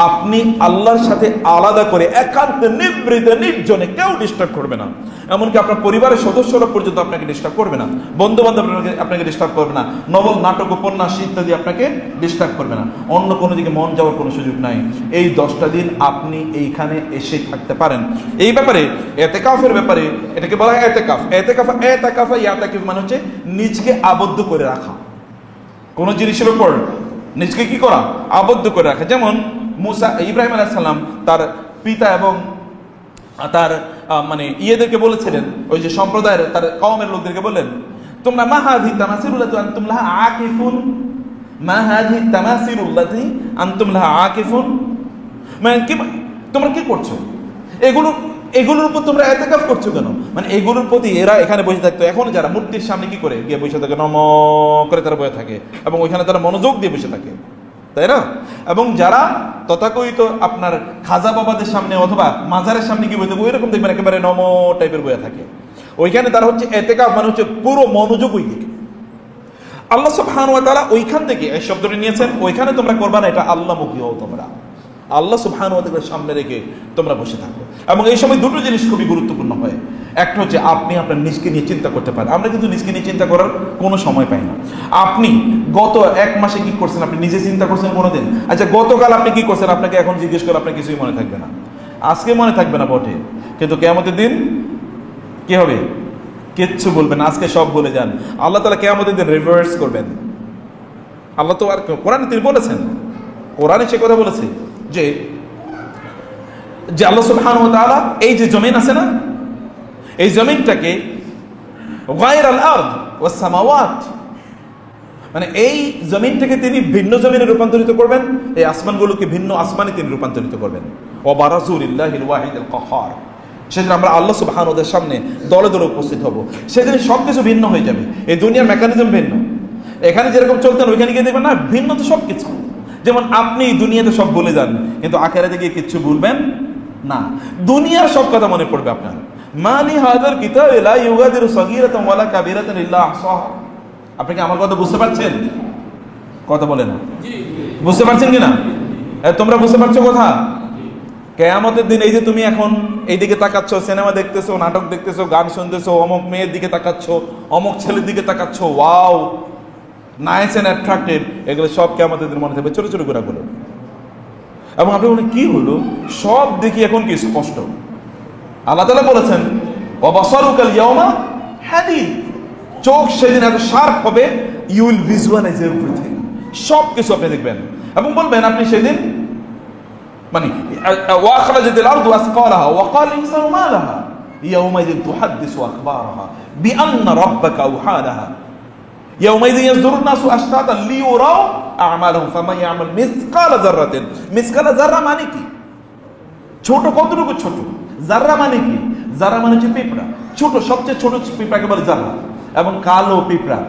আপনি আল্লাহর সাথে আলাদা করে একান্ত নিবৃতে নির্জনে, কেউ ডিস্টার্ব করবে না। এমনকি আপনার পরিবারের সদস্যরা পর্যন্ত আপনাকে ডিস্টার্ব করবে না, বন্ধু বান্ধব আপনাকে ডিস্টার্ব করবে না, নবল নাটক উপন্যাস ইত্যাদি আপনাকে ডিস্টার্ব করবে না, অন্য কোনো দিকে মন যাওয়ার কোনো সুযোগ নাই। এই 10টা দিন আপনি এইখানে এসে থাকতে পারেন। এই ব্যাপারে, এতেকাফের ব্যাপারে, এটাকে বলা হয় এতেকাফ। এতেকাফা ইয়াতাকিফ মানে হচ্ছে নিজকে আবদ্ধ করে রাখা, কোনো জিনিসের উপর নিজকে কি করা? আবদ্ধ করে রাখা। যেমন ইব্রাহিম আলাইহিস সালাম তার পিতা এবং তার ইয়েদেরকে বলেছিলেন, ওই যে সম্প্রদায়ের তার কওমের লোকদেরকে বললেন, তোমরা মা হাযিহি তামাসিলুল্লাতী আনতুম লাহা আকিফুন, মা হাযিহি তামাসিলুল্লাতী আনতুম লাহা আকিফুন, মানে কি তোমরা কি করছো? এগুলোর উপর তোমরা ইতিকাফ করছো কেন? মানে এগুলোর প্রতি এরা এখানে বসে থাকতো, এখন যারা মূর্তির সামনে কি করে গিয়ে বসে থাকে, নম করে তারা বসে থাকে এবং ওইখানে তারা মনোযোগ দিয়ে বসে থাকে, তাই না? এবং যারা তথাকথিত আপনার খাজা বাবাদের সামনে অথবা মাজারের সামনে কি বসে থাকে, ওই রকম দেখবেন একেবারে নম টাইপের বসে থাকে। ওইখানে তারা হচ্ছে ইতিকাফ, মানে হচ্ছে পুরো মনোযোগ ওই দিকে। আল্লাহ সুবহানাহু ওয়া তাআলা ওইখান থেকে এই শব্দটি নিয়েছেন, ওইখানে তোমরা করবা না, এটা আল্লাহমুখী হও তোমরা, আল্লাহ সুবহানাহু ওয়া তাআলার সামনে রেখে তোমরা বসে থাকো। এবং এই সময় দুটো জিনিস খুবই গুরুত্বপূর্ণ হয়। একটা হচ্ছে আপনি আপনার নিজকে নিয়ে চিন্তা করতে পারেন। আমরা কিন্তু নিজকে নিয়ে চিন্তা করার কোনো সময় পাই না। আপনি গত 1 মাসে কি করছেন, আপনি নিজে চিন্তা করছেন কোনোদিন? আচ্ছা, গতকাল আপনি কি করছেন, আপনাকে এখন জিজ্ঞেস করে আপনার কিছুই মনে থাকবে না। আজকে মনে থাকবে না বটে, কিন্তু কিয়ামতের দিন কি হবে? কিচ্ছু বলবেন, আজকে সব বলে যান। আল্লাহ তাআলা কিয়ামতের দিন রিভার্স করবেন। আল্লাহ তো আর কোরআনে তিনি বলেছেন, কোরআনে সে কথা বলেছে যে আল্লাহ সুবহানাহু ওয়া তাআলা এই যে জমিন আছে না, এই জমিনটাকে গায়রাল আরদ ওয়াস সামাওয়াত, মানে এই জমিনটাকে তিনি ভিন্ন জমিনে রূপান্তরিত করবেন, এই আসমানগুলোকে ভিন্ন আসমানে তিনি রূপান্তরিত করবেন। ওয়া বারাজু লিল্লাহিল ওয়াহিদিল কাহ্হার, সেদিন আমরা আল্লাহ সুবহানাহু ওয়া তাআলার সামনে দলে দলে উপস্থিত হব। সেদিন সবকিছু ভিন্ন হয়ে যাবে, এই দুনিয়ার মেকানিজম ভিন্ন। এখানে যেরকম চলতেন ওইখানে গিয়ে দেখবেন না, ভিন্ন তো সবকিছু। যেমন আপনি দুনিয়াতে সব বলে যান, কিন্তু আখিরাতে গিয়ে কিচ্ছু বলবেন না, দুনিয়ার সব কথা মনে পড়বে আপনার। মালি হাযাল কিতাব লা ইউগাদিরু সাগীরাতান ওয়ালা কাবীরাতান ইল্লা আহসাহা। আপনি কি আমার কথা বুঝতে পারছেন? কথা বলে না, বুঝতে পারছেন কিনা? তোমরা বুঝতে পারছো কথা? কিয়ামতের দিন এই যে তুমি এখন এইদিকে তাকাচ্ছ, সিনেমা দেখতেছো, নাটক দেখতেছো, গান শুনতেছো, অমুক মেয়ের দিকে তাকাচ্ছ, অমুক ছেলের দিকে তাকাচ্ছ, ওয়াও নাইস এন্ড অ্যাট্রাক্টিভ, এগুলো সব কিয়ামতের দিন মনে থাকবে, ছোট ছোট গুণাগুলো। এবং আপনি বলেন কি হলো, সব দেখি এখন কি স্পষ্ট। আল্লাহ তাআলা বলেছেন ওয়া বাসারুকাল ইয়াওমা হাদিদ, চোখ সেদিন এত শার্প হবে, ইউ উইল ভিজুয়ালাইজ এভরিথিং, সব কিছু আপনি দেখবেন এবং বলবেন আপনি সেদিন মানে ওয়া আখরাজাতিল আরদু আসকালাহা ওয়া ক্বাল ইনসানু মা লাহা ইয়াওমাইযিন তুহাদ্দিসু আখবারাহা বিআন্না রাব্বাকা আওহালাহা ইয়াওমাইযিন ইয়াসদুরুন নাসু আশতাতান লিইউরাউ আমালহুম ফামান ইয়ামাল মিসকালা যাররাতিন। মিসকালা যাররা মানে কি? ছোট, কতটুকু ছোট? যাররা মানে কি? যাররা মানে হচ্ছে পিঁপড়া, ছোট, সবচেয়ে ছোট পিঁপড়াকে বলে যাররা। এবং কালো পিঁপড়া,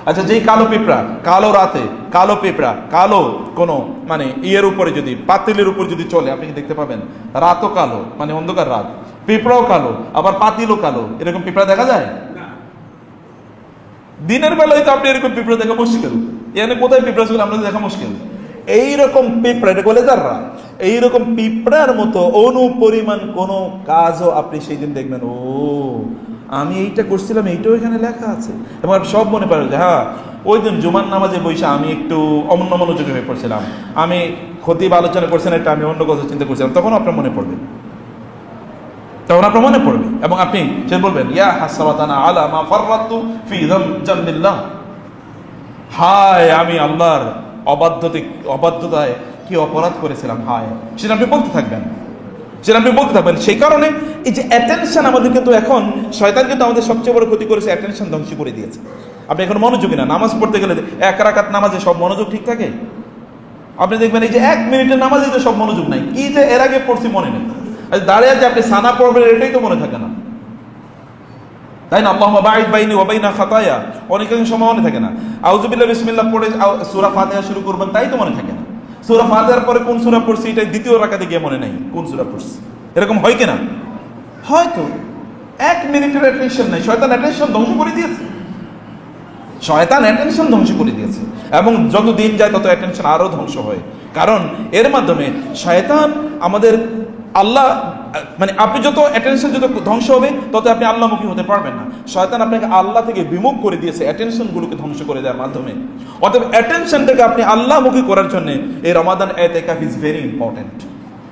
আচ্ছা যেই কালো পিঁপড়া, কালো রাতে কালো পিঁপড়া, কালো কোনো মানে ইয়ের উপরে যদি, পাতিলের উপর যদি চলে, আপনি দেখতে পাবেন রাতও কালো, মানে অন্ধকার রাত, পিঁপড়াও কালো, আবার পাতিলও কালো। এরকম পিঁপড়া দেখা যায় দিনের বেলায়? তো আপনি এরকম পিঁপড়া দেখা মুশকিল, এখানে কোথায় পিঁপড়া ছিল আমরা দেখা মুশকিল। এইরকম পিঁপড়া, এটা বলে যাররা, এইরকম পিঁপড়ার মতো অনুপরিমাণ কোনো কাজও আপনি সেই দিন দেখবেন। ও আমি এইটা করছিলাম, এইটাও এখানে লেখা আছে। এবং সব মনে পড়ে যে হ্যাঁ ওই দিন জুমার নামাজে বসে আমি একটু অন্য মনোযোগী হয়ে পড়ছিলাম, আমি খতিব আলোচনা করছেন একটা আমি অন্য কথা চিন্তা করছিলাম, তখন আপনার মনে পড়বে, তখন আপনার মনে পড়বে এবং আপনি সে বলবেন ইয়া হাসরাতানা আলা মা ফাররাতু ফি জামবিল্লাহ, হায় আমি আল্লাহর অবাধ্যতায় কি অপরাধ করেছিলাম, হায়। সেটা আপনি বলতে থাকবেন, সেটা আপনি বলতে থাকবেন। সেই কারণে এই যে অ্যাটেনশন আমাদের কিন্তু এখন শয়তান কিন্তু আমাদের সবচেয়ে বড় ক্ষতি করেছে, অ্যাটেনশন ধ্বংস করে দিয়েছে। আপনি এখন মনোযোগী না, নামাজ পড়তে গেলে এক রাকাত নামাজে সব মনোযোগ ঠিক থাকে? আপনি দেখবেন এই যে 1 মিনিটের নামাজে তো সব মনোযোগ নাই, কি যে এর আগে পড়ছি মনে নেই, দাঁড়িয়ে আছে আপনি সানা পড়বেন এটাই তো মনে থাকে না, তাই না? আল্লাহুম্মা বাঈদ বাইনি ওয়া বাইনা খাতায়া অনেক সময় মনে থাকে না। আউযুবিল্লাহ বিসমিল্লাহ পড়ে সূরা ফাতিহা শুরু করবেন, তাই তো মনে থাকে না। সূরা ফাতিহার পরে কোন সূরা পড়ছি এটা দ্বিতীয় রাকাতে গিয়ে মনে নাই কোন সূরা পড়ছি, এরকম হয় কিনা? হয়তো 1 মিনিটের অ্যাটেনশন নাই, শয়তান অ্যাটেনশন ধ্বংস করে দিয়েছে, শয়তান অ্যাটেনশন ধ্বংস করে দিয়েছে। এবং যত দিন যায় তত অ্যাটেনশন আরো ধ্বংস হয়, কারণ এর মাধ্যমে শয়তান আমাদের আল্লাহ মানে আপনি যত অ্যাটেনশন যত ধ্বংস হবে তত আপনি আল্লাহমুখী হতে পারবেন না। শয়তান আপনাকে আল্লাহ থেকে বিমুখ করে দিয়েছে অ্যাটেনশনগুলোকে ধ্বংস করে দেওয়ার মাধ্যমে। অতএব অ্যাটেনশনটাকে আপনি আল্লাহমুখী করার জন্য এই রমাদান ইতিকাফ ইজ ভেরি ইম্পর্টেন্ট।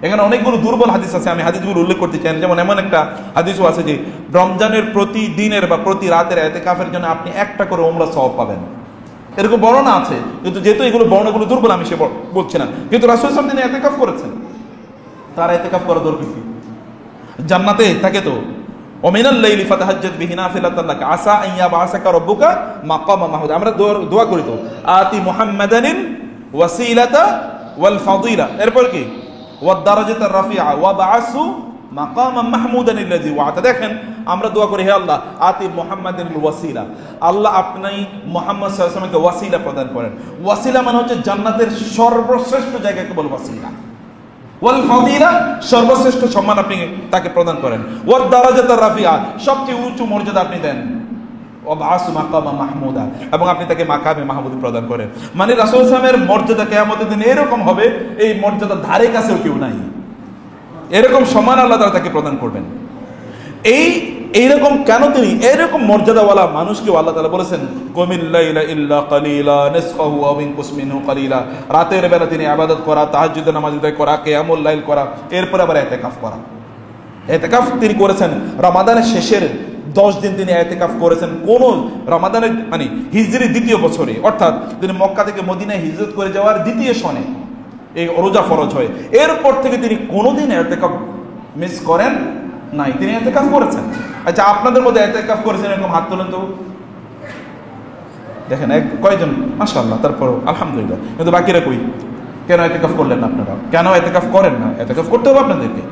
এখানে অনেকগুলো দুর্বল হাদিস আছে, আমি হাদিসগুলো উল্লেখ করতে চাই। যেমন এমন একটা হাদিসও আছে যে রমজানের প্রতিদিনের বা প্রতি রাতের ইতিকাফের জন্য আপনি একটা করে উমরা সওয়াব পাবেন, এরকম বর্ণনা আছে। কিন্তু যেহেতু এগুলো বর্ণনাগুলো দুর্বল আমি সে বলছি না, কিন্তু রাসূল সাল্লাল্লাহু আলাইহি ওয়াসাল্লাম তিনি ইতিকাফ করেছেন, তার ইতিকাফ করা দরকার কি? জান্নাতে থাকে তো ওমিনাল লাইলি ফাতাহাজ্জাত বিহি নাফিলাতান লাকা আসা আন ইয়াবআসাকা রাব্বুকা মাকামা মাহমুদা। আমরা দোয়া করি তো আতি মুহাম্মাদানিন ওয়াসিলাতা ওয়াল ফাদিলা, এরপর কি ওয়াদ দারাজাতার রাফিআ ওয়া বাআসু মাকামা মাহমুদান আল্লাযী ওয়া'তা। দেখেন আমরা দোয়া করি হে আল্লাহ আতি মুহাম্মাদানিল ওয়াসিলা, আল্লাহ আপনি মুহাম্মদ সাল্লাল্লাহু আলাইহি ওয়াসাল্লামকে ওয়াসিলা প্রদান করেন। ওয়াসিলা মানে হচ্ছে জান্নাতের সর্বশ্রেষ্ঠ জায়গাকে বলে ওয়াসিলা, ওয়াল ফাদিলা সর্বশ্রেষ্ঠ সম্মান আপনি তাকে প্রদান করেন, ওয়াদ দারাজাতার রাফিআ সবচেয়ে উঁচু মর্যাদা আপনি দেন, ওয়া বাআসু মাকামা মাহমুদা এবং আপনি তাকে মাকামে মাহমুদ প্রদান করেন। মানে রাসূল সাল্লাল্লাহু আলাইহি ওয়াসাল্লামের মর্যাদা কিয়ামতের দিন এরকম হবে, এই মর্যাদার ধারে কাছেও কেউ নাই, এরকম সম্মান আল্লাহ তাআলা তাকে প্রদান করবেন। এইরকম কেন তিনি এরকম মর্যাদাওয়ালা মানুষকে আল্লাহ তাআলা বলেছেন কুমিল লাইলা ইল্লা কালিলা নিসফাহু আও ইনকুস মিনহু কালিলা, রাতের বেলা তিনি ইবাদত করা, তাহাজ্জুদের নামাজ আদায় করা, কিয়ামুল লাইল করা, এরপর আবার ইতিকাফ করা। ইতিকাফ তিনি করেছেন রমাদানের শেষের 10 দিন তিনি ইতিকাফ করেছেন কোন রমাদানের মানে হিজরি 2য় বছরে, অর্থাৎ তিনি মক্কা থেকে মদিনায় হিজরত করে যাওয়ার 2য় সনে এই রোজা ফরজ হয়। এরপর থেকে তিনি কোনোদিন ইতিকাফ মিস করেন নাই, তিনি ইতিকাফ করেছেন। আচ্ছা আপনাদের মধ্যে ইতিকাফ করেছেন এরকম হাত তোলেন তো দেখেন, কয়জন? মাশাআল্লাহ, তারপর আলহামদুলিল্লাহ। কিন্তু বাকিরা কই? কেন ইতিকাফ করলেন না আপনারা? কেন ইতিকাফ করেন না? ইতিকাফ করতে হবে আপনাদেরকে,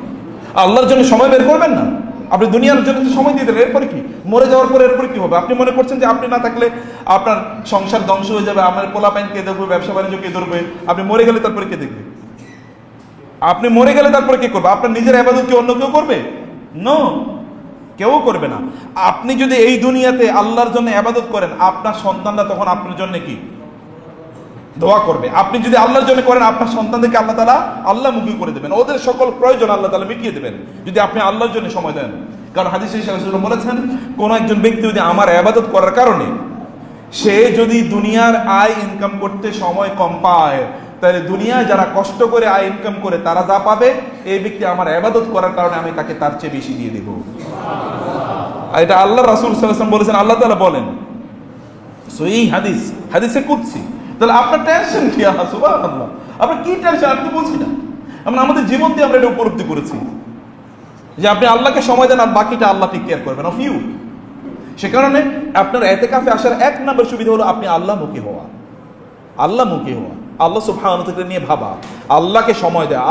আল্লাহর জন্য সময় বের করবেন না? আপনি দুনিয়ার জন্য সময় দিয়ে দিলেন, এরপরে কি? মরে যাওয়ার পরে এরপরে কি হবে? আপনি মনে করছেন যে আপনি না থাকলে আপনার সংসার ধ্বংস হয়ে যাবে, আমার পোলাপাইন কে দেখবে, ব্যবসা বাণিজ্য কে ধরবে, আপনি মরে গেলে তারপরে কে দেখবে? আপনি মরে গেলে তারপরে কে করবে? আপনার নিজের ইবাদত কি অন্য কেউ করবে? নো, কেউ করবে না। আপনি যদি এই দুনিয়াতে আল্লাহর জন্য ইবাদত করেন, আপনার সন্তানরা তখন আপনার জন্য কি দোয়া করবে। আপনি যদি আল্লাহর জন্য করেন, আপনার সন্তানদেরকে আল্লাহ তাআলা আল্লাহমুখী করে দেবেন, ওদের সকল প্রয়োজন আল্লাহ তাআলা মিটিয়ে দেবেন যদি আপনি আল্লাহর জন্য সময় দেন। কারণ হাদিসে রাসূল বলেছেন কোন একজন ব্যক্তি যদি আমার ইবাদত করার কারণে সে যদি দুনিয়ার আয় ইনকাম করতে সময় কম পায়, তাহলে দুনিয়ায় যারা কষ্ট করে আয় ইনকাম করে তারা যা পাবে, এই ব্যক্তি আমার ইবাদত করার কারণে আমি তাকে তার চেয়ে বেশি দিয়ে দেব। এটা আল্লাহ রাসূল সাল্লাল্লাহু আলাইহি ওয়াসাল্লাম বলেছেন, আল্লাহ তাআলা বলেন। সো এই হাদিসে কুদসি। তাহলে আপনার টেনশন কি? সুবহানাল্লাহ, আপনার কি টেনশন? আমি তো বলছি না, আমরা আমাদের জীবন দিয়ে আমরা এটা উপলব্ধি করেছি যে আপনি আল্লাহকে সময় দেন আর বাকিটা আল্লাহ টেক কেয়ার করবেন অফ ইউ। সে কারণে আপনার ইতিকাফে আসার 1 নম্বর সুবিধা হলো আপনি আল্লাহমুখী হওয়া, আল্লাহমুখী হওয়া, আল্লাহ সুবহানাহু ওয়া তাআলা নিয়ে ভাবা, আল্লাহকে সময় দেওয়া।